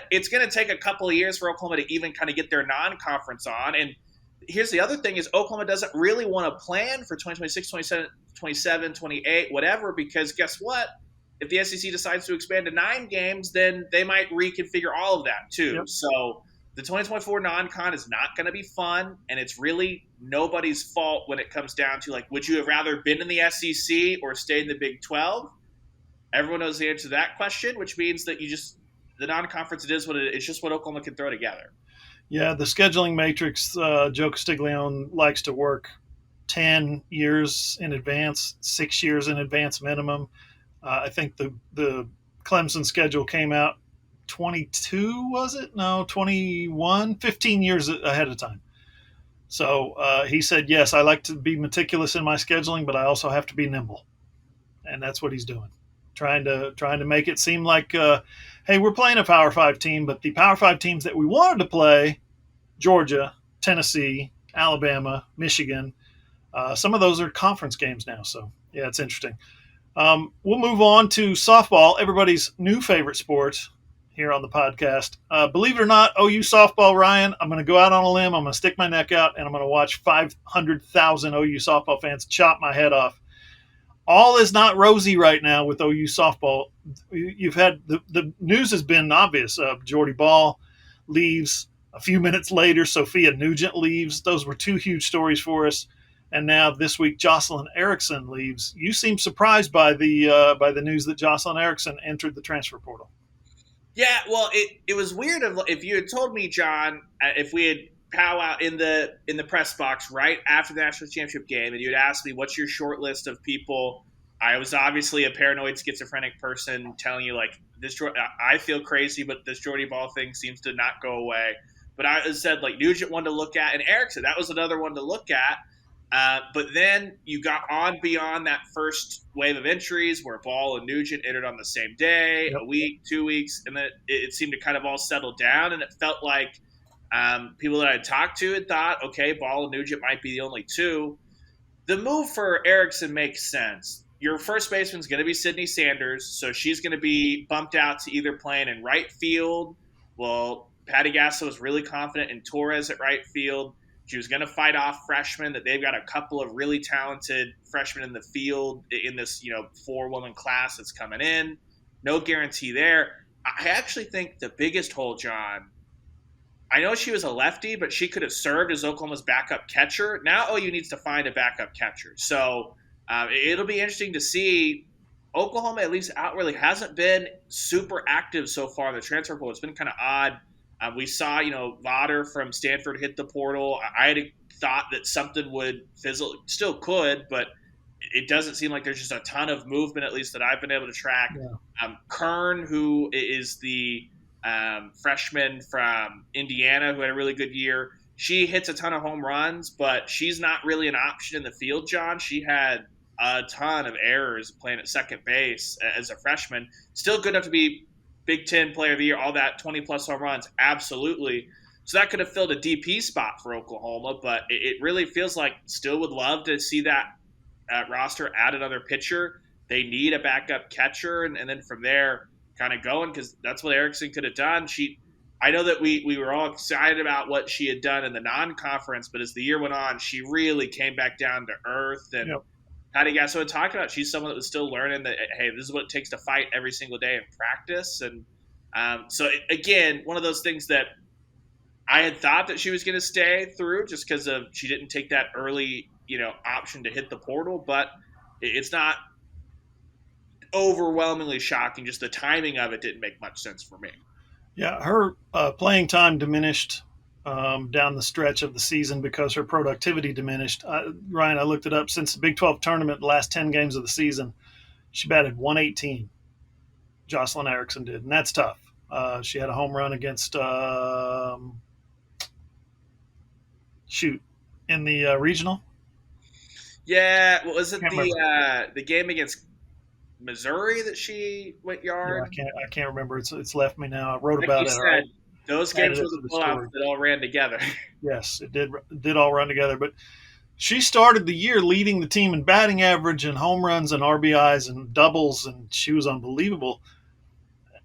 take a couple of years for Oklahoma to even kind of get their non-conference on. And here's the other thing is Oklahoma doesn't really want to plan for 2026, 27, 28, whatever, because guess what? If the SEC decides to expand to 9 games, then they might reconfigure all of that too. Yep. So the 2024 non-con is not going to be fun, and it's really nobody's fault when it comes down to, like, would you have rather been in the SEC or stayed in the Big 12? Everyone knows the answer to that question, which means that the non-conference, it's just what Oklahoma can throw together. Yeah, the scheduling matrix, Joe Castiglione likes to work 10 years in advance, 6 years in advance minimum. I think the Clemson schedule came out 22, was it? No, 21, 15 years ahead of time. So he said, yes, I like to be meticulous in my scheduling, but I also have to be nimble. And that's what he's doing. Trying to make it seem like, hey, we're playing a Power 5 team, but the Power 5 teams that we wanted to play, Georgia, Tennessee, Alabama, Michigan, some of those are conference games now. So, yeah, it's interesting. We'll move on to softball, everybody's new favorite sport here on the podcast. Believe it or not, OU softball, Ryan, I'm going to go out on a limb. I'm going to stick my neck out, and I'm going to watch 500,000 OU softball fans chop my head off. All is not rosy right now with OU softball. You've had the news has been obvious. Jordy Ball leaves. A few minutes later, Sophia Nugent leaves. Those were 2 huge stories for us. And now this week, Jocelyn Erickson leaves. You seem surprised by the news that Jocelyn Erickson entered the transfer portal. Yeah, well, it was weird if you had told me, John, if we had powwow in the press box right after the national championship game, and you had asked me what's your short list of people. I was obviously a paranoid schizophrenic person telling you like this. I feel crazy, but this Jordy Ball thing seems to not go away. But I said like Nugent one to look at, and Erickson that was another one to look at. But then you got on beyond that first wave of entries where Ball and Nugent entered on the same day, Yep. a week, 2 weeks, and then it seemed to kind of all settle down. And it felt like people that I talked to had thought, okay, Ball and Nugent might be the only two. The move for Erickson makes sense. Your first baseman's going to be Sydney Sanders, so she's going to be bumped out to either playing in right field. Well, Patty Gasso was really confident in Torres at right field. She was going to fight off freshmen. That they've got a couple of really talented freshmen in the field in this 4-woman class that's coming in. No guarantee there. I actually think the biggest hole, John. I know she was a lefty, but she could have served as Oklahoma's backup catcher. Now OU needs to find a backup catcher. So it'll be interesting to see. Oklahoma, at least outwardly, hasn't been super active so far in the transfer portal. It's been kind of odd. We saw, Vodder from Stanford hit the portal. I had thought that something would fizzle. Still could, but it doesn't seem like there's just a ton of movement, at least that I've been able to track. Yeah. Kern, who is the freshman from Indiana, who had a really good year, she hits a ton of home runs, but she's not really an option in the field, John. She had a ton of errors playing at second base as a freshman. Still good enough to be Big Ten Player of the Year, all that 20-plus home runs, absolutely. So that could have filled a DP spot for Oklahoma, but it really feels like still would love to see that roster add another pitcher. They need a backup catcher, and then from there kind of going, because that's what Erickson could have done. I know that we were all excited about what she had done in the non-conference, but as the year went on, she really came back down to earth. And Patty Gasso had talked about, she's someone that was still learning that, hey, this is what it takes to fight every single day in practice. And again, one of those things that I had thought that she was going to stay through just because she didn't take that early, option to hit the portal, but it's not overwhelmingly shocking. Just the timing of it didn't make much sense for me. Yeah, her playing time diminished down the stretch of the season because her productivity diminished. Ryan, I looked it up. Since the Big 12 tournament, the last 10 games of the season, she batted 118. Jocelyn Erickson did, and that's tough. She had a home run against in the regional. Yeah, was it the game against Missouri that she went yard? Yeah, I can't remember. It's left me now. I wrote about it. Those games were the blowouts that all ran together. Yes, it did all run together. But she started the year leading the team in batting average and home runs and RBIs and doubles, and she was unbelievable.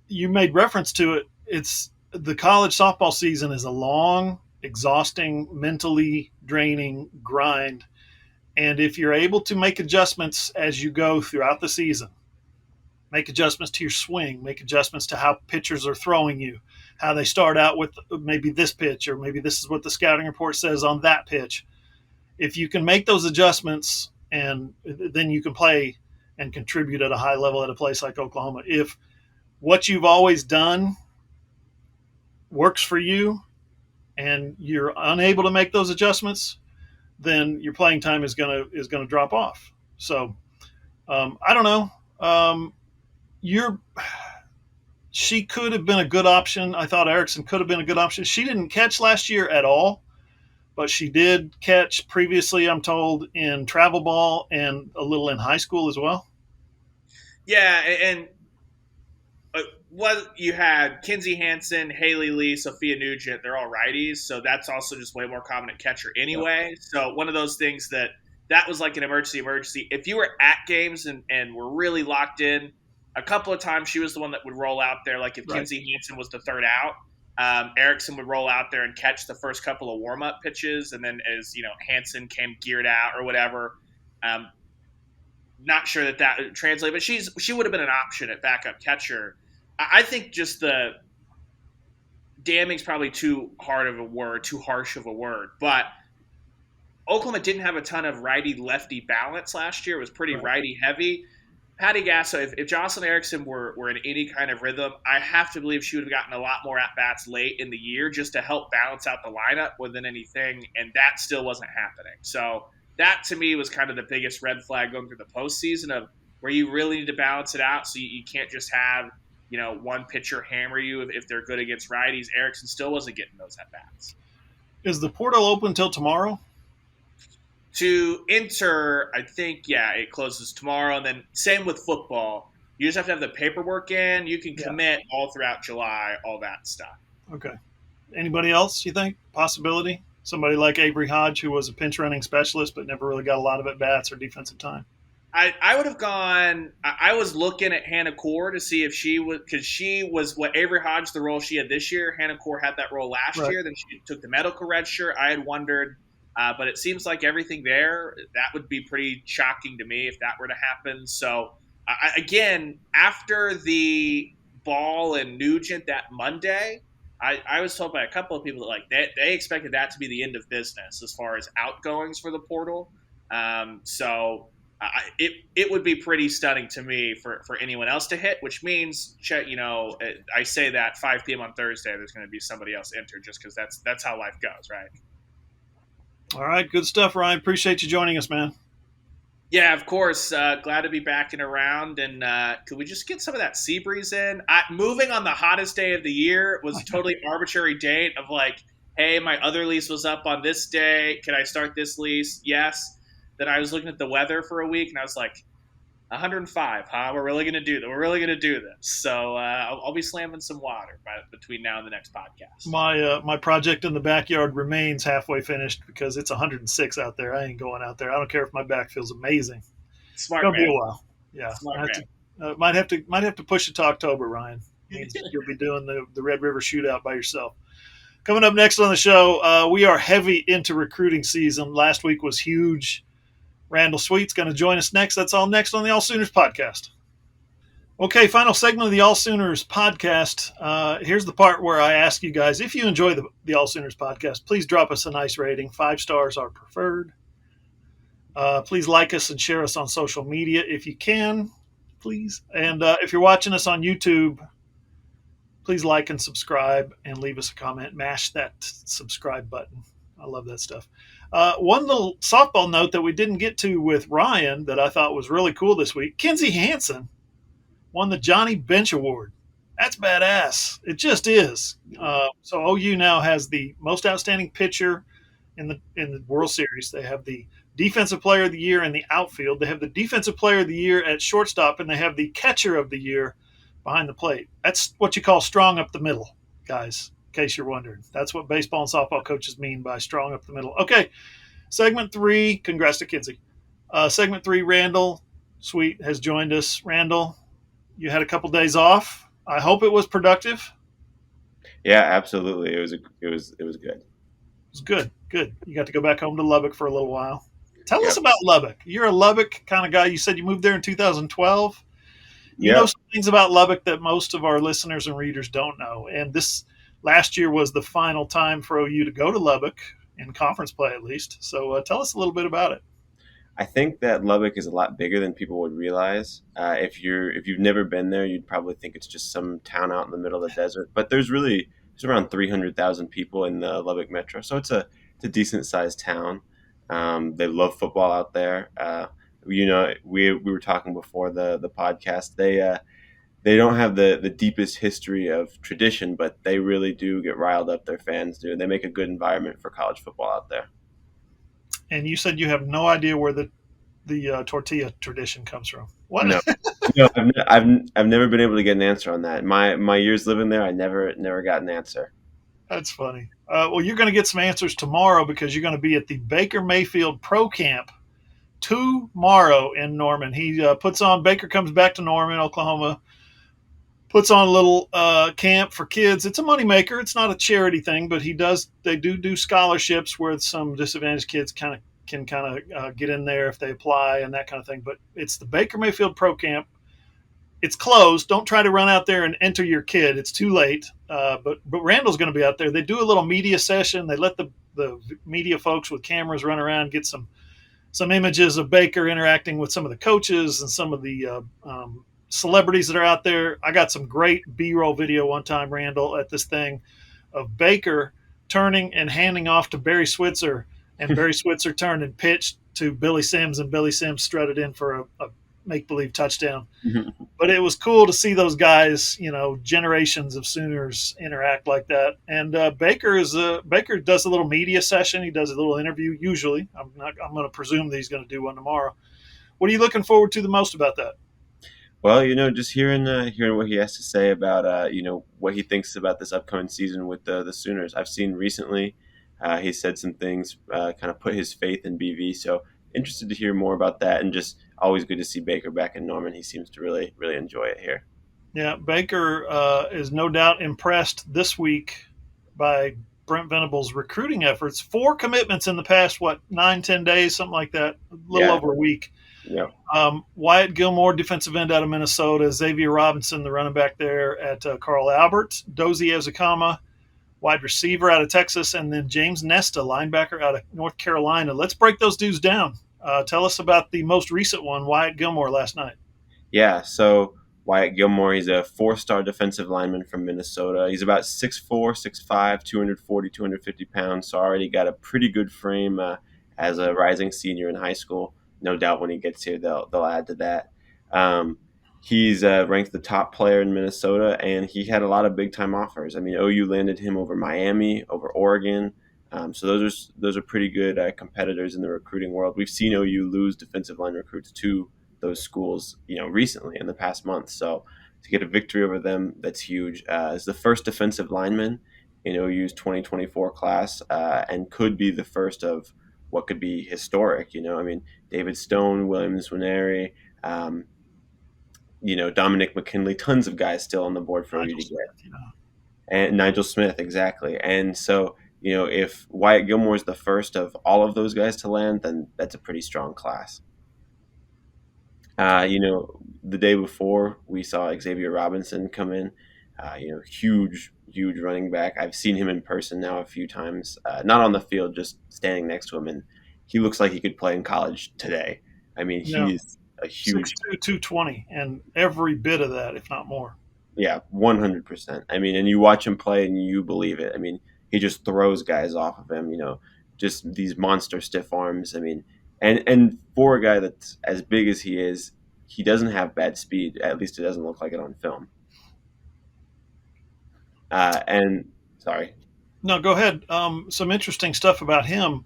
You made reference to it. It's the college softball season is a long, exhausting, mentally draining grind. And if you're able to make adjustments as you go throughout the season, make adjustments to your swing, make adjustments to how pitchers are throwing you, how they start out with maybe this pitch, or maybe this is what the scouting report says on that pitch. If you can make those adjustments, and then you can play and contribute at a high level at a place like Oklahoma. If what you've always done works for you and you're unable to make those adjustments, then your playing time is gonna drop off. So I don't know. She could have been a good option. I thought Erickson could have been a good option. She didn't catch last year at all, but she did catch previously, I'm told, in travel ball and a little in high school as well. Yeah, and what you had Kinsey Hansen, Haley Lee, Sophia Nugent, they're all righties, so that's also just way more common at catcher anyway. Yep. So one of those things that was like an emergency. If you were at games and were really locked in, a couple of times she was the one that would roll out there. Like if Kinsey Hansen was the third out, Erickson would roll out there and catch the first couple of warm-up pitches, and then as Hansen came geared out or whatever. Not sure that would translate, but she would have been an option at backup catcher. I think just the damning's probably too harsh of a word, but Oklahoma didn't have a ton of righty-lefty balance last year. It was pretty righty-heavy. Patty Gasso, if Jocelyn Erickson were in any kind of rhythm, I have to believe she would have gotten a lot more at-bats late in the year just to help balance out the lineup more than anything, and that still wasn't happening. So that, to me, was kind of the biggest red flag going through the postseason of where you really need to balance it out so you can't just have, one pitcher hammer you if they're good against righties. Erickson still wasn't getting those at-bats. Is the portal open till tomorrow? To enter, I think, it closes tomorrow. And then same with football. You just have to have the paperwork in. You can commit all throughout July, all that stuff. Okay. Anybody else, you think? Possibility? Somebody like Avery Hodge, who was a pinch running specialist but never really got a lot of at-bats or defensive time? I would have gone – I was looking at Hannah Core to see if she was – because she was what Avery Hodge, the role she had this year. Hannah Core had that role last year. Then she took the medical red shirt. I had wondered – but it seems like everything there, that would be pretty shocking to me if that were to happen. So, again, after the Ball and Nugent that Monday, I was told by a couple of people that they expected that to be the end of business as far as outgoings for the portal. It would be pretty stunning to me for anyone else to hit, which means, I say that 5 p.m. on Thursday, there's going to be somebody else entered just because that's how life goes, right? All right, good stuff, Ryan. Appreciate you joining us, man. Yeah, of course. Glad to be back and around. And could we just get some of that sea breeze in? Moving on the hottest day of the year was a totally arbitrary date of hey, my other lease was up on this day. Can I start this lease? Yes. Then I was looking at the weather for a week, and I was like, 105, huh? We're really going to do that. We're really going to do this. So I'll be slamming some water between now and the next podcast. My project in the backyard remains halfway finished because it's 106 out there. I ain't going out there. I don't care if my back feels amazing. Smart It'll man. be a while. Yeah. Might have to push it to October, Ryan. You'll be doing the Red River Shootout by yourself. Coming up next on the show, we are heavy into recruiting season. Last week was huge. Randall Sweet's going to join us next. That's all next on the AllSooners Podcast. Okay, final segment of the AllSooners Podcast. Here's the part where I ask you guys, if you enjoy the AllSooners Podcast, please drop us a nice rating. 5 stars are preferred. Please like us and share us on social media if you can, please. And if you're watching us on YouTube, please like and subscribe and leave us a comment. Mash that subscribe button. I love that stuff. One little softball note that we didn't get to with Ryan that I thought was really cool this week. Kinsey Hansen won the Johnny Bench Award. That's badass. It just is. So OU now has the most outstanding pitcher in the World Series. They have the Defensive Player of the Year in the outfield. They have the Defensive Player of the Year at shortstop, and they have the Catcher of the Year behind the plate. That's what you call strong up the middle, guys. In case you're wondering. That's what baseball and softball coaches mean by strong up the middle. Okay, segment 3, congrats to Kinsey. Segment 3, Randall Sweet has joined us. Randall, you had a couple days off. I hope it was productive. Yeah, absolutely. It was good. It was good. You got to go back home to Lubbock for a little while. Tell us about Lubbock. You're a Lubbock kind of guy. You said you moved there in 2012. You know some things about Lubbock that most of our listeners and readers don't know. And this last year was the final time for OU to go to Lubbock, in conference play at least. So tell us a little bit about it. I think that Lubbock is a lot bigger than people would realize. If you've never been there, you'd probably think it's just some town out in the middle of the desert. But there's around 300,000 people in the Lubbock metro, so it's a decent sized town. They love football out there. We were talking before the podcast. They don't have the deepest history of tradition, but they really do get riled up. Their fans do. They make a good environment for college football out there. And you said you have no idea where the tortilla tradition comes from. What? No, I've never been able to get an answer on that. My years living there, I never got an answer. That's funny. Well, you're going to get some answers tomorrow because you're going to be at the Baker Mayfield Pro Camp tomorrow in Norman. Baker comes back to Norman, Oklahoma, puts on a little camp for kids. It's a moneymaker. It's not a charity thing, but they do scholarships where some disadvantaged kids can get in there if they apply and that kind of thing. But it's the Baker Mayfield Pro Camp. It's closed. Don't try to run out there and enter your kid. It's too late. But Randall's going to be out there. They do a little media session. They let the media folks with cameras run around, get some some images of Baker interacting with some of the coaches and some of the celebrities that are out there. I got some great B-roll video one time, Randall, at this thing of Baker turning and handing off to Barry Switzer, and Barry Switzer turned and pitched to Billy Sims, and Billy Sims strutted in for a make-believe touchdown. But it was cool to see those guys, generations of Sooners interact like that. And Baker does a little media session. He does a little interview. Usually, I'm going to presume that he's going to do one tomorrow. What are you looking forward to the most about that? Well, just hearing what he has to say about what he thinks about this upcoming season with the Sooners. I've seen recently he said some things, kind of put his faith in BV. So interested to hear more about that, and just always good to see Baker back in Norman. He seems to really really enjoy it here. Yeah, Baker is no doubt impressed this week by Brent Venables' recruiting efforts. 4 commitments in the past 9-10 days, something like that, a little over a week. Yeah. Wyatt Gilmore, defensive end out of Minnesota. Xavier Robinson, the running back there at Carl Albert. Dozie Ezekama, wide receiver out of Texas. And then James Nesta, linebacker out of North Carolina. Let's break those dudes down. Tell us about the most recent one, Wyatt Gilmore, last night. Yeah, so Wyatt Gilmore, he's a 4-star defensive lineman from Minnesota. He's about 6'4", 6'5", 240, 250 pounds, so already got a pretty good frame as a rising senior in high school. No doubt when he gets here, they'll add to that. He's ranked the top player in Minnesota, and he had a lot of big-time offers. I mean, OU landed him over Miami, over Oregon. So those are pretty good competitors in the recruiting world. We've seen OU lose defensive line recruits to those schools, recently in the past month. So to get a victory over them, that's huge. Is the first defensive lineman in OU's 2024 class, and could be the first of what could be historic. I mean, David Stone, William Nwaneri, Dominic McKinley, tons of guys still on the board for OU to get. And Nigel Smith, exactly. And so, if Wyatt Gilmore is the first of all of those guys to land, then that's a pretty strong class. The day before, we saw Xavier Robinson come in, huge running back. I've seen him in person now a few times, not on the field, just standing next to him, and he looks like he could play in college today. I mean, he's a huge 6'2", 220, and every bit of that, if not more. Yeah, 100%. I mean, and you watch him play and you believe it. I mean, he just throws guys off of him, just these monster stiff arms. I mean, and for a guy that's as big as he is, he doesn't have bad speed. At least it doesn't look like it on film. Sorry. No, go ahead. Some interesting stuff about him.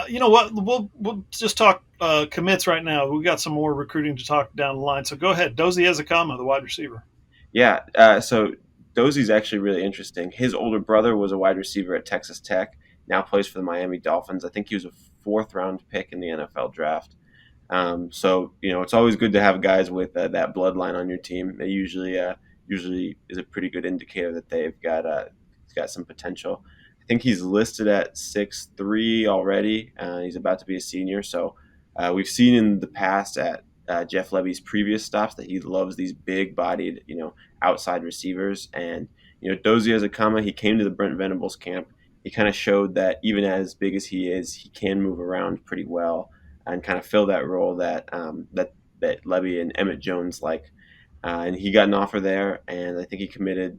You know what? We'll just talk commits right now. We got some more recruiting to talk down the line. So go ahead. Dozie Ezekama, the wide receiver. Yeah. So Dozie's actually really interesting. His older brother was a wide receiver at Texas Tech. Now plays for the Miami Dolphins. I think he was a 4th-round pick in the NFL draft. So it's always good to have guys with that bloodline on your team. They usually is a pretty good indicator that they've got some potential. I think he's listed at 6'3" already. He's about to be a senior. So we've seen in the past at Jeff Levy's previous stops that he loves these big-bodied, outside receivers. And Dozie Ezekama, he came to the Brent Venables camp. He kind of showed that even as big as he is, he can move around pretty well and kind of fill that role that Levy and Emmett Jones like. And he got an offer there, and I think he committed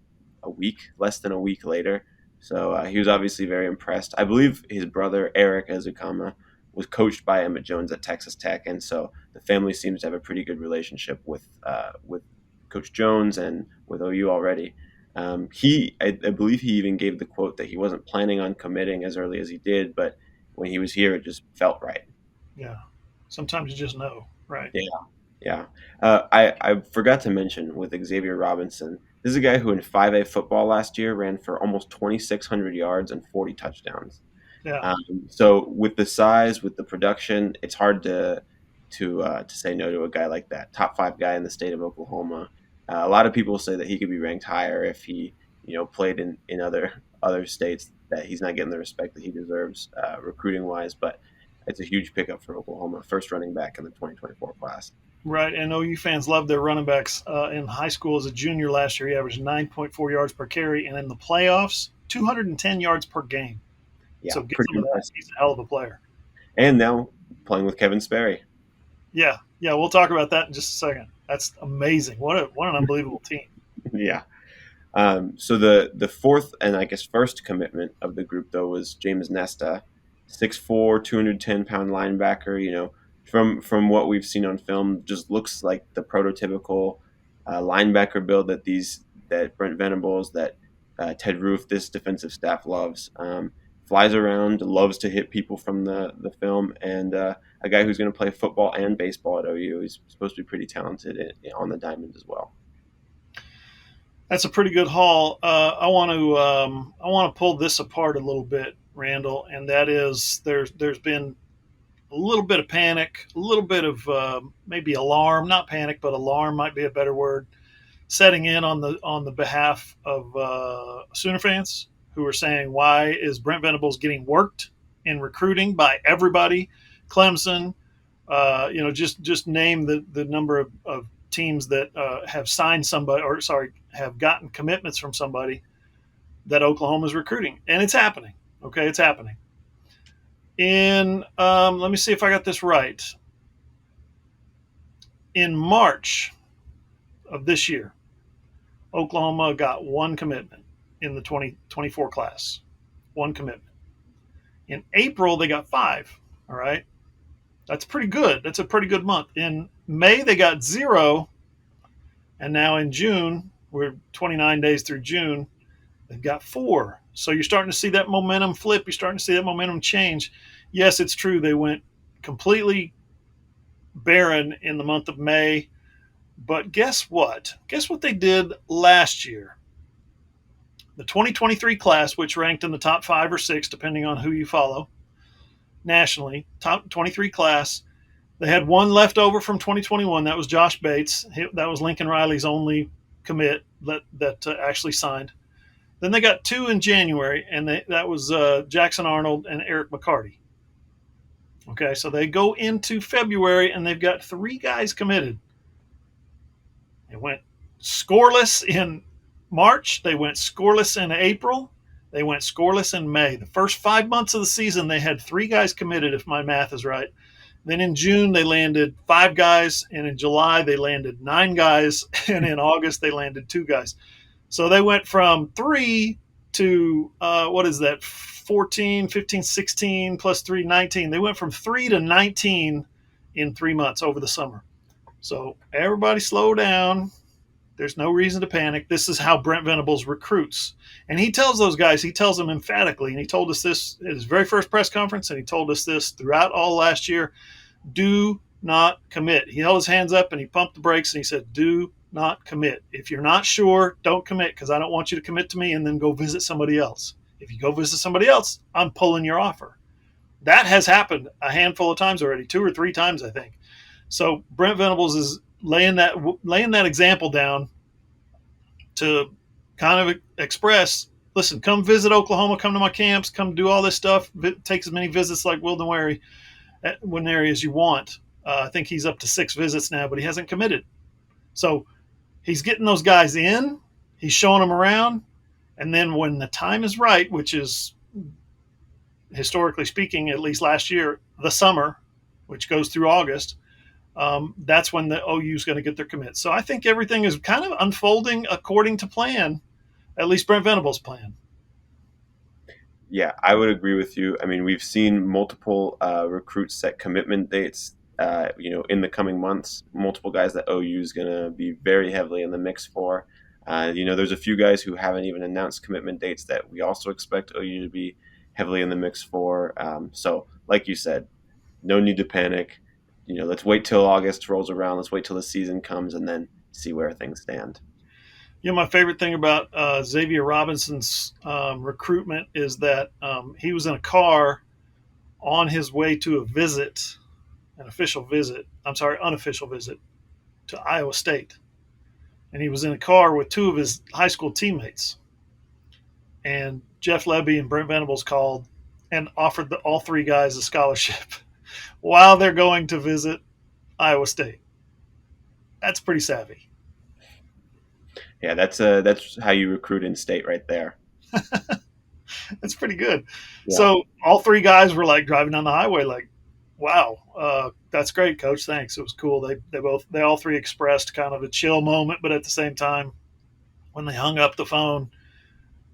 less than a week later. So he was obviously very impressed. I believe his brother, Eric Ezekama, was coached by Emmett Jones at Texas Tech, and so the family seems to have a pretty good relationship with Coach Jones and with OU already. I believe he even gave the quote that he wasn't planning on committing as early as he did, but when he was here, it just felt right. Yeah. Sometimes you just know, right? Yeah. I forgot to mention with Xavier Robinson, this is a guy who in 5A football last year ran for almost 2,600 yards and 40 touchdowns. Yeah. So with the size, with the production, it's hard to say no to a guy like that. Top 5 guy in the state of Oklahoma. A lot of people say that he could be ranked higher if he, played in other states, that he's not getting the respect that he deserves recruiting wise. But it's a huge pickup for Oklahoma, first running back in the 2024 class. Right, and OU fans love their running backs. In high school as a junior last year, he averaged 9.4 yards per carry, and in the playoffs, 210 yards per game. Yeah, so get some of that. He's a hell of a player. and now playing with Kevin Sperry. Yeah, we'll talk about that in just a second. That's amazing. What an unbelievable team. Yeah. So the fourth and I guess first commitment of the group though was James Nesta, 6'4", 210-pound linebacker. From what we've seen on film, just looks like the prototypical linebacker build that Brent Venables, that Ted Roof, this defensive staff loves. Flies around, loves to hit people from the film, and a guy who's going to play football and baseball at OU. He's supposed to be pretty talented on the diamond as well. That's a pretty good haul. I want to pull this apart a little bit, Randall, and that is there's been a little bit of panic, a little bit of maybe alarm, not panic, but alarm might be a better word, setting in on the behalf of Sooner fans who are saying, why is Brent Venables getting worked in recruiting by everybody? Clemson, just name the number of teams that have signed somebody, or sorry, have gotten commitments from somebody that Oklahoma's recruiting, and it's happening. Okay, it's happening. Let me see if I got this right. In March of this year, Oklahoma got one commitment in the 2024 class. One commitment. In April, they got 5. All right. That's pretty good. That's a pretty good month. In May, they got 0. And now in June, we're 29 days through June, they've got 4. So you're starting to see that momentum flip. You're starting to see that momentum change. Yes, it's true. They went completely barren in the month of May. But guess what? Guess what they did last year? The 2023 class, which ranked in the top 5 or 6, depending on who you follow, nationally, top 23 class, they had one left over from 2021. That was Josh Bates. That was Lincoln Riley's only commit that actually signed. Then they got 2 in January, and that was Jackson Arnold and Eric McCarty. Okay, so they go into February, and they've got 3 guys committed. They went scoreless in March. They went scoreless in April. They went scoreless in May. The first 5 months of the season, they had 3 guys committed, if my math is right. Then in June, they landed 5 guys, and in July, they landed 9 guys, and in August, they landed 2 guys. So they went from 3 to, 14, 15, 16, plus 3, 19. They went from 3 to 19 in 3 months over the summer. So everybody slow down. There's no reason to panic. This is how Brent Venables recruits. And he tells those guys, he tells them emphatically, and he told us this at his very first press conference, and he told us this throughout all last year, do not commit. He held his hands up and he pumped the brakes and he said, do not commit. If you're not sure, don't commit, because I don't want you to commit to me and then go visit somebody else. If you go visit somebody else, I'm pulling your offer. That has happened a handful of times already, 2 or 3 times, I think. So Brent Venables is laying that example down to kind of express, listen, come visit Oklahoma, come to my camps, come do all this stuff, take as many visits like Wilden Wary as you want. I think he's up to 6 visits now, but he hasn't committed. So he's getting those guys in, he's showing them around, and then when the time is right, which is, historically speaking, at least last year, the summer, which goes through August, that's when the OU is going to get their commit. So I think everything is kind of unfolding according to plan, at least Brent Venables' plan. Yeah, I would agree with you. I mean, we've seen multiple recruits set commitment dates, in the coming months. Multiple guys that OU is going to be very heavily in the mix for. There's a few guys who haven't even announced commitment dates that we also expect OU to be heavily in the mix for. So, like you said, no need to panic. Let's wait till August rolls around. Let's wait till the season comes and then see where things stand. My favorite thing about Xavier Robinson's recruitment is that he was in a car on his way to an unofficial visit to Iowa State. And he was in a car with 2 of his high school teammates. And Jeff Lebby and Brent Venables called and offered all 3 guys a scholarship while they're going to visit Iowa State. That's pretty savvy. Yeah, that's how you recruit in state right there. That's pretty good. Yeah. So all 3 guys were like driving down the highway like, Wow, that's great, Coach. Thanks. It was cool. They all three expressed kind of a chill moment, but at the same time, when they hung up the phone,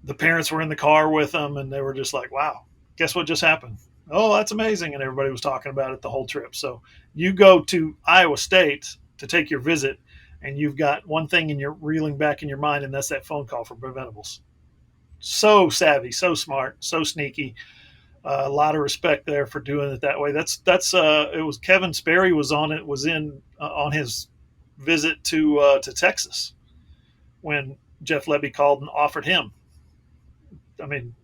the parents were in the car with them, and they were just like, "Wow, guess what just happened? Oh, that's amazing!" And everybody was talking about it the whole trip. So you go to Iowa State to take your visit, and you've got one thing in your reeling back in your mind, and that's that phone call from Preventables. So savvy, so smart, so sneaky. A lot of respect there for doing it that way. That's it was Kevin Sperry was on it was in on his visit to Texas when Jeff Lebby called and offered him. I mean,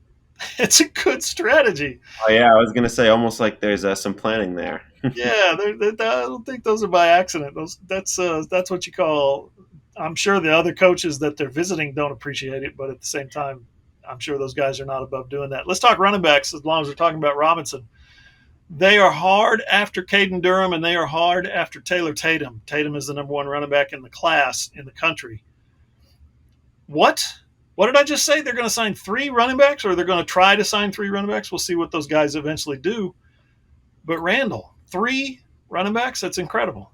it's a good strategy. Oh yeah, I was gonna say almost like there's some planning there. Yeah, I don't think those are by accident. That's what you call. I'm sure the other coaches that they're visiting don't appreciate it, but at the same time, I'm sure those guys are not above doing that. Let's talk running backs as long as we're talking about Robinson. They are hard after Caden Durham, and they are hard after Taylor Tatum. Tatum is the number one running back in the class in the country. What? What did I just say? They're going to sign three running backs, or they're going to try to sign three running backs. We'll see what those guys eventually do. But Randall, three running backs? That's incredible.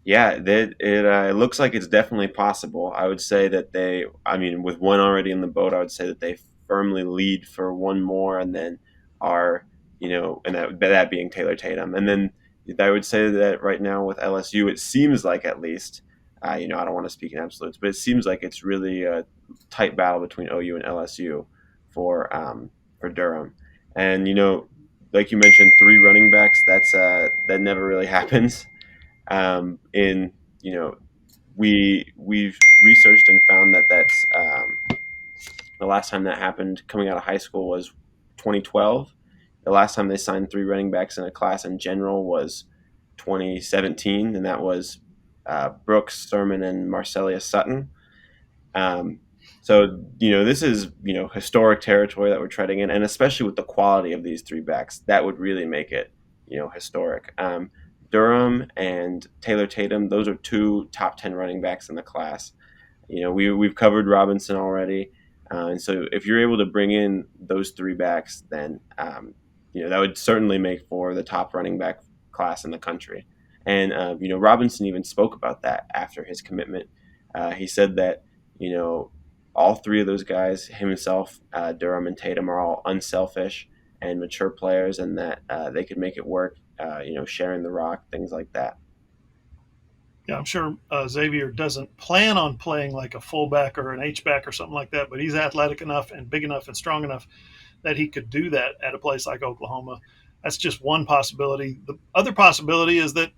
Yeah, it looks like it's definitely possible. I would say that I mean, with one already in the boat, I would say that they firmly lead for one more, and then are, and that being Taylor Tatum. And then I would say that right now with LSU, it seems like at least, I don't want to speak in absolutes, but it seems like it's really a tight battle between OU and LSU for Durham. And like you mentioned, three running backs. That never really happens. In we've researched and found that that's the last time that happened coming out of high school was 2012. The last time they signed three running backs in a class in general was 2017, and that was Brooks, Sermon, and Marcellus Sutton. So this is historic territory that we're treading in, and especially with the quality of these three backs, that would really make it historic. Durham and Taylor Tatum, those are two top 10 running backs in the class. We've covered Robinson already. And so if you're able to bring in those three backs, then, that would certainly make for the top running back class in the country. And, Robinson even spoke about that after his commitment. He said that, all three of those guys, himself, Durham and Tatum, are all unselfish and mature players, and that they could make it work, sharing the rock, things like that. Yeah, I'm sure Xavier doesn't plan on playing like a fullback or an H-back or something like that, but he's athletic enough and big enough and strong enough that he could do that at a place like Oklahoma. That's just one possibility. The other possibility is that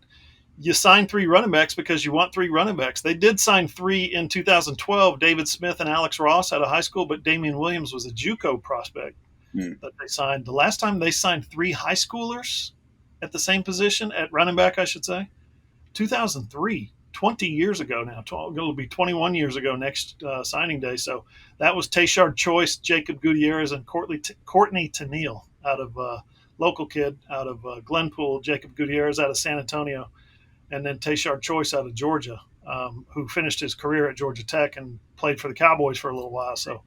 you sign three running backs because you want three running backs. They did sign three in 2012, David Smith and Alex Ross out of high school, but Damian Williams was a JUCO prospect that they signed. The last time they signed three high schoolers at the same position, at running back, I should say, 2003, 20 years ago now. It'll be 21 years ago next signing day. So that was Tayshard Choice, Jacob Gutierrez, and Courtney Tennille out of local kid out of Glenpool, Jacob Gutierrez out of San Antonio, and then Tayshard Choice out of Georgia, who finished his career at Georgia Tech and played for the Cowboys for a little while. So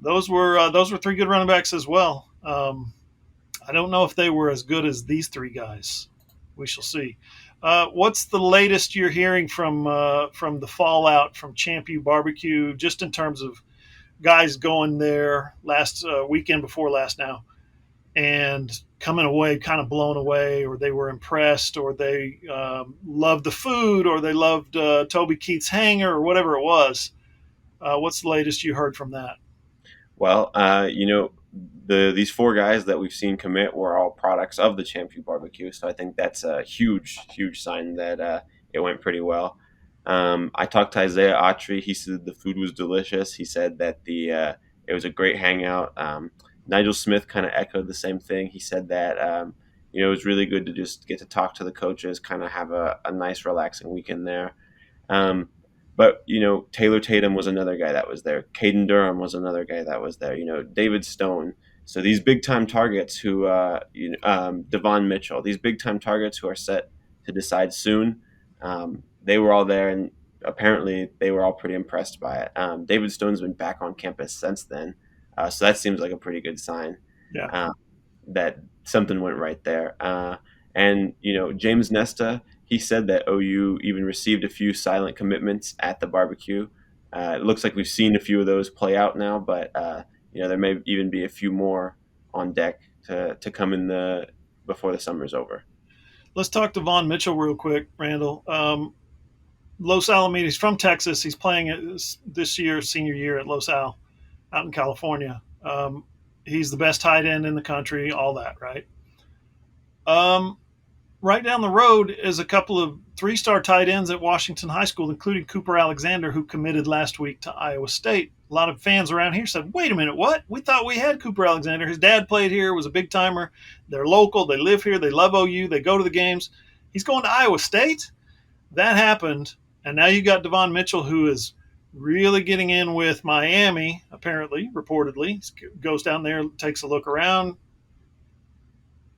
those were three good running backs as well. I don't know if they were as good as these three guys. We shall see. What's the latest you're hearing from the fallout from Champ U Barbecue, just in terms of guys going there last weekend before last now and coming away kind of blown away, or they were impressed, or they loved the food, or they loved Toby Keith's hanger, or whatever it was? What's the latest you heard from that? Well, these four guys that we've seen commit were all products of the Champ U Barbecue, so I think that's a huge, huge sign that it went pretty well. I talked to Isaiah Autry. He said the food was delicious. He said that it was a great hangout. Nigel Smith kind of echoed the same thing. He said that it was really good to just get to talk to the coaches, kind of have a nice, relaxing weekend there. But, Taylor Tatum was another guy that was there. Caden Durham was another guy that was there. David Stone. So these big-time targets who, Devon Mitchell, these big-time targets who are set to decide soon, they were all there, and apparently they were all pretty impressed by it. David Stone's been back on campus since then, so that seems like a pretty good sign Yeah. that something went right there. And, James Nesta, he said that OU even received a few silent commitments at the barbecue. It looks like we've seen a few of those play out now, but, there may even be a few more on deck to come before the summer's over. Let's talk to Devon Mitchell real quick, Randall. Los Alamitos, he's from Texas. He's playing this year, senior year at Los Al out in California. He's the best tight end in the country, all that, right? Right down the road is a couple of 3-star tight ends at Washington High School, including Cooper Alexander, who committed last week to Iowa State. A lot of fans around here said, wait a minute, what? We thought we had Cooper Alexander. His dad played here, was a big timer. They're local. They live here. They love OU. They go to the games. He's going to Iowa State? That happened. And now you got Devon Mitchell, who is really getting in with Miami, apparently, reportedly. Goes down there, takes a look around,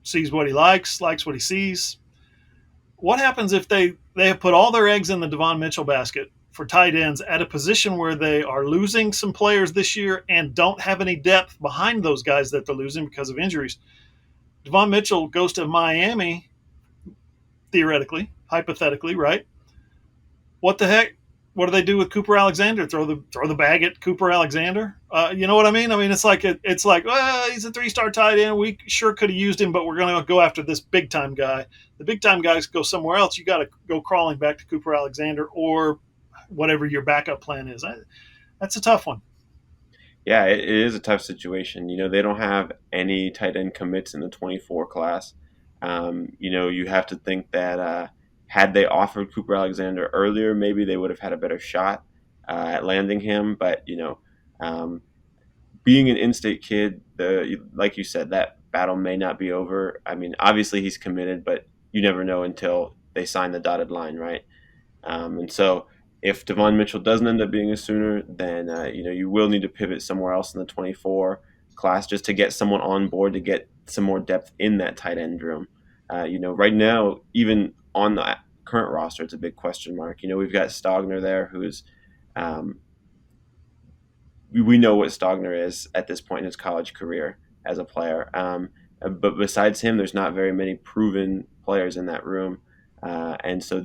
sees what he likes what he sees. What happens if they have put all their eggs in the Devon Mitchell basket for tight ends at a position where they are losing some players this year and don't have any depth behind those guys that they're losing because of injuries? Devon Mitchell goes to Miami, theoretically, hypothetically, right? What the heck? What do they do with Cooper Alexander? Throw the bag at Cooper Alexander? You know what I mean? I mean, it's like well, he's a 3-star tight end. We sure could have used him, but we're going to go after this big time guy. The big time guys go somewhere else. You got to go crawling back to Cooper Alexander or whatever your backup plan is. That's a tough one. Yeah, it is a tough situation. They don't have any tight end commits in the 24 class. You have to think that had they offered Cooper Alexander earlier, maybe they would have had a better shot at landing him. But, being an in-state kid, like you said, that battle may not be over. I mean, obviously he's committed, but you never know until they sign the dotted line, right? And so if Devon Mitchell doesn't end up being a Sooner, then, you will need to pivot somewhere else in the 24 class just to get someone on board to get some more depth in that tight end room. Right now, even on the current roster, it's a big question mark. We've got Stogner there, who's we know what Stogner is at this point in his college career as a player. But besides him, there's not very many proven players in that room, and so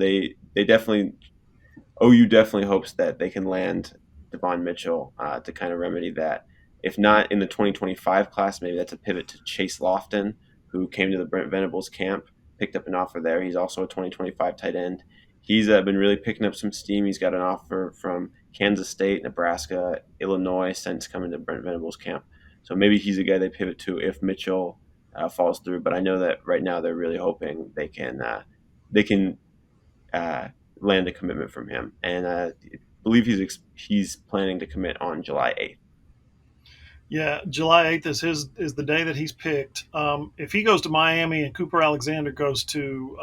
OU definitely hopes that they can land Devon Mitchell to kind of remedy that. If not in the 2025 class, maybe that's a pivot to Chase Lofton, who came to the Brent Venables camp, picked up an offer there. He's also a 2025 tight end. He's been really picking up some steam. He's got an offer from Kansas State, Nebraska, Illinois since coming to Brent Venables camp. So maybe he's a guy they pivot to if Mitchell falls through. But I know that right now they're really hoping they can land a commitment from him. And I believe he's planning to commit on July 8th. Yeah, July 8th is the day that he's picked. If he goes to Miami and Cooper Alexander goes to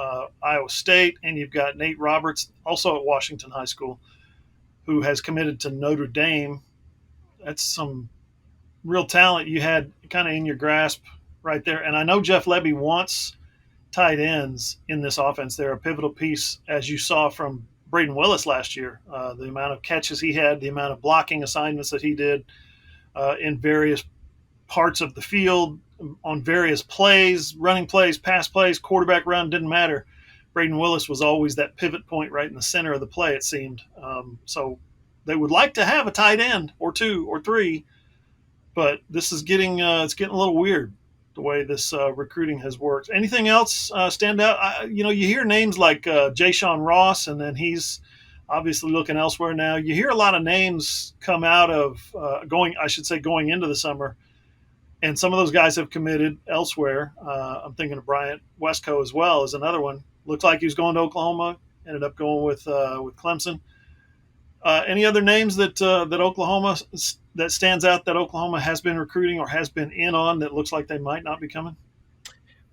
Iowa State, and you've got Nate Roberts, also at Washington High School, who has committed to Notre Dame, that's some real talent you had kind of in your grasp right there. And I know Jeff Lebby wants tight ends in this offense. They're a pivotal piece, as you saw from Braden Willis last year. The amount of catches he had, the amount of blocking assignments that he did in various parts of the field, on various plays, running plays, pass plays, quarterback run, didn't matter. Braden Willis was always that pivot point right in the center of the play, it seemed. So they would like to have a tight end or 2 or 3, but this is getting it's getting a little weird the way this recruiting has worked. Anything else stand out? You hear names like Jayshon Ross, and then he's obviously looking elsewhere now. You hear a lot of names come out of going into the summer, and some of those guys have committed elsewhere. I'm thinking of Bryant Westco as well as another one. Looked like he was going to Oklahoma, ended up going with Clemson. Any other names that Oklahoma that stands out that Oklahoma has been recruiting or has been in on that looks like they might not be coming?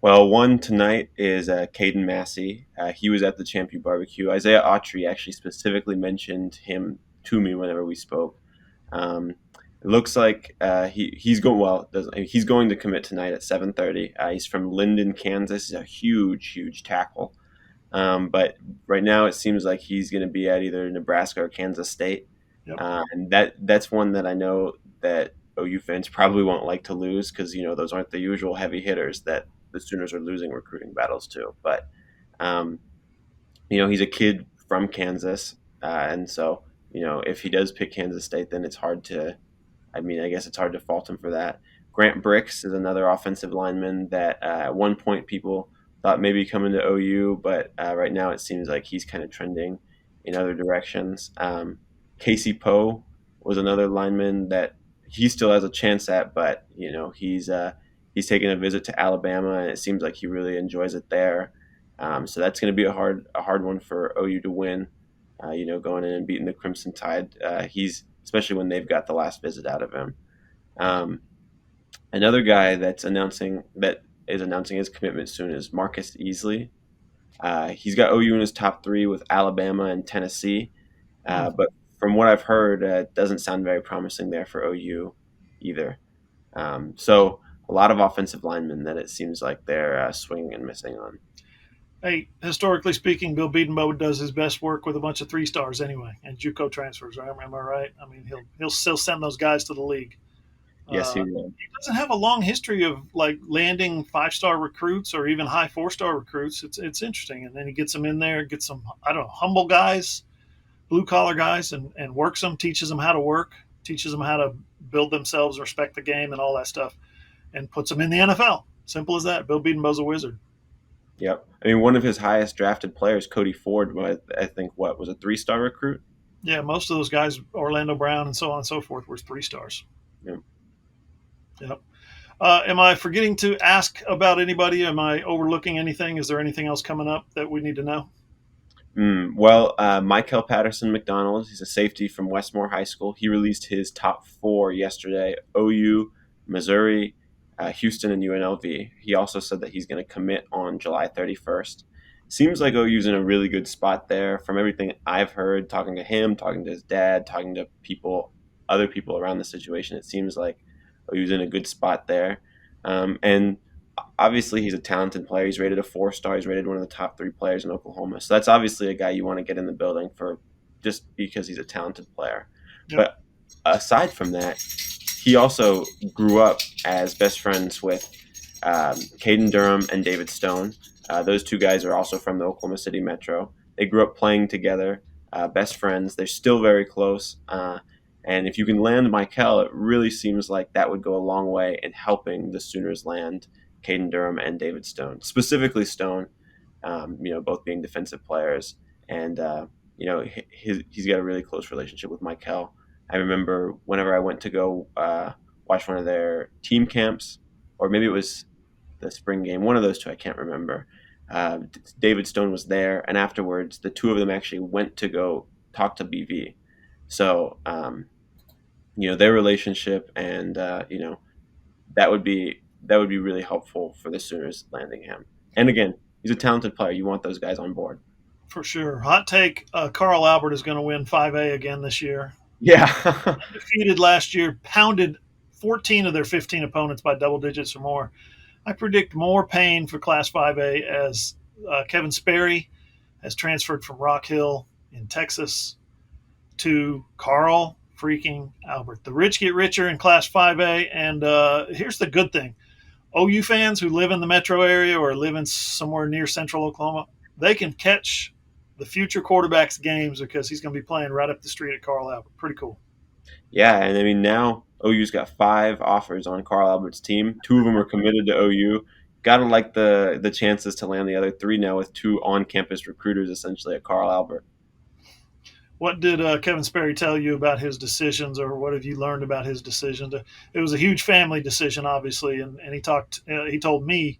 Well, one tonight is Caden Massey. He was at the Champion Barbecue. Isaiah Autry actually specifically mentioned him to me whenever we spoke. It looks like he's going to commit tonight at 7:30. He's from Linden, Kansas. He's a huge tackle. But right now it seems like he's going to be at either Nebraska or Kansas State. Yep. And that's one that I know that OU fans probably won't like to lose because, those aren't the usual heavy hitters that the Sooners are losing recruiting battles too. But um, he's a kid from Kansas, and so if he does pick Kansas State, then it's hard to. I mean, I guess it's hard to fault him for that. Grant Bricks is another offensive lineman that at one point people thought maybe coming to OU, but right now it seems like he's kind of trending in other directions. Casey Poe was another lineman that he still has a chance at, but he's taking a visit to Alabama, and it seems like he really enjoys it there. So that's going to be a hard one for OU to win. Going in and beating the Crimson Tide. He's especially when they've got the last visit out of him. Another guy that is announcing his commitment soon is Marcus Easley. He's got OU in his top 3 with Alabama and Tennessee, but from what I've heard, it doesn't sound very promising there for OU either. So a lot of offensive linemen that it seems like they're swinging and missing on. Hey, historically speaking, Bill Bedenbaugh does his best work with a bunch of 3-stars anyway, and JUCO transfers. Right? Am I right? I mean, he'll still send those guys to the league. Yes, he will. He doesn't have a long history of like landing 5-star recruits or even high 4-star recruits. It's interesting, and then he gets them in there, gets some humble guys, blue collar guys, and works them, teaches them how to work, teaches them how to build themselves, respect the game, and all that stuff, and puts them in the NFL. Simple as that. Bill Bedenbaugh's a wizard. Yep. I mean, one of his highest drafted players, Cody Ford, I think, was a 3-star recruit? Yeah, most of those guys, Orlando Brown and so on and so forth, were 3-stars. Yep. Yep. Am I forgetting to ask about anybody? Am I overlooking anything? Is there anything else coming up that we need to know? Michael Patterson McDonald, he's a safety from Westmore High School. He released his top 4 yesterday: OU, Missouri, Houston, and UNLV. He also said that he's going to commit on July 31st. Seems like OU's in a really good spot there. From everything I've heard, talking to him, talking to his dad, talking to other people around the situation, it seems like OU's in a good spot there. And obviously he's a talented player. He's rated a 4-star. He's rated one of the top 3 players in Oklahoma. So that's obviously a guy you want to get in the building for, just because he's a talented player. Yep. But aside from that, he also grew up as best friends with Caden Durham and David Stone. Those 2 guys are also from the Oklahoma City Metro. They grew up playing together, best friends. They're still very close. And if you can land Michael, it really seems like that would go a long way in helping the Sooners land Caden Durham and David Stone. Specifically Stone, both being defensive players. And, he's got a really close relationship with Michael. I remember whenever I went to go watch one of their team camps, or maybe it was the spring game, one of those 2, I can't remember. David Stone was there, and afterwards, the 2 of them actually went to go talk to BV. So, their relationship, and that would be really helpful for the Sooners landing him. And again, he's a talented player. You want those guys on board. For sure. Hot take: Carl Albert is going to win 5A again this year. Yeah. Defeated last year, pounded 14 of their 15 opponents by double digits or more. I predict more pain for Class 5A as Kevin Sperry has transferred from Rock Hill in Texas to Carl freaking Albert. The rich get richer in Class 5A, and here's the good thing. OU fans who live in the metro area or live in somewhere near central Oklahoma, they can catch the future quarterback's games because he's going to be playing right up the street at Carl Albert. Pretty cool. Yeah, and I mean, now OU's got 5 offers on Carl Albert's team. 2 of them are committed to OU. Got to like the chances to land the other 3 now with 2 on-campus recruiters essentially at Carl Albert. What did Kevin Sperry tell you about his decisions, or what have you learned about his decision? It was a huge family decision, obviously, and he told me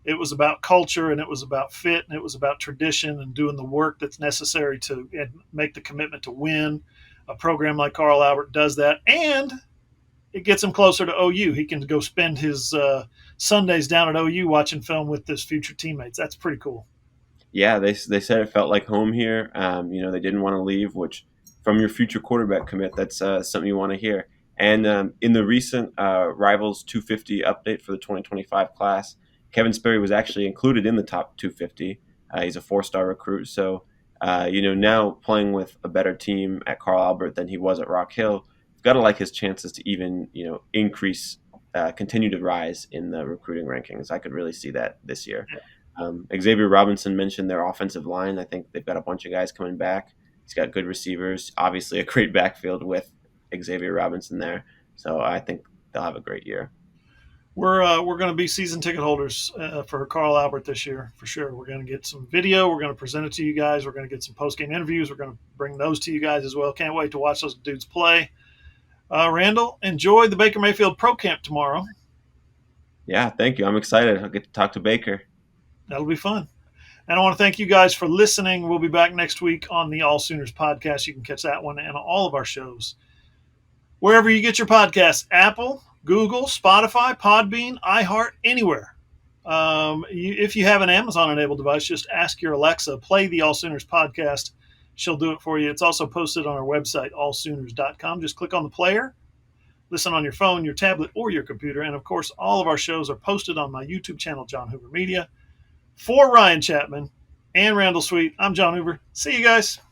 it was about culture, and it was about fit, and it was about tradition and doing the work that's necessary to make the commitment to win. A program like Carl Albert does that, and it gets him closer to OU. He can go spend his Sundays down at OU watching film with his future teammates. That's pretty cool. Yeah, they said it felt like home here. They didn't want to leave, which from your future quarterback commit, that's something you want to hear. And in the recent Rivals 250 update for the 2025 class, Kevin Sperry was actually included in the top 250. He's a 4-star recruit. So, now playing with a better team at Carl Albert than he was at Rock Hill, you've got to like his chances to even, increase continue to rise in the recruiting rankings. I could really see that this year. Xavier Robinson mentioned their offensive line. I think they've got a bunch of guys coming back. He's got good receivers, obviously a great backfield with Xavier Robinson there. So I think they'll have a great year. We're going to be season ticket holders for Carl Albert this year for sure. We're going to get some video. We're going to present it to you guys. We're going to get some post game interviews. We're going to bring those to you guys as well. Can't wait to watch those dudes play. Randall, enjoy the Baker Mayfield Pro Camp tomorrow. Yeah, thank you. I'm excited. I'll get to talk to Baker. That'll be fun. And I want to thank you guys for listening. We'll be back next week on the AllSooners Podcast. You can catch that one and all of our shows wherever you get your podcasts: Apple, Google, Spotify, Podbean, iHeart, anywhere. If you have an Amazon-enabled device, just ask your Alexa, play the AllSooners Podcast. She'll do it for you. It's also posted on our website, allsooners.com. Just click on the player, listen on your phone, your tablet, or your computer. And, of course, all of our shows are posted on my YouTube channel, John Hoover Media. For Ryan Chapman and Randall Sweet, I'm John Hoover. See you guys.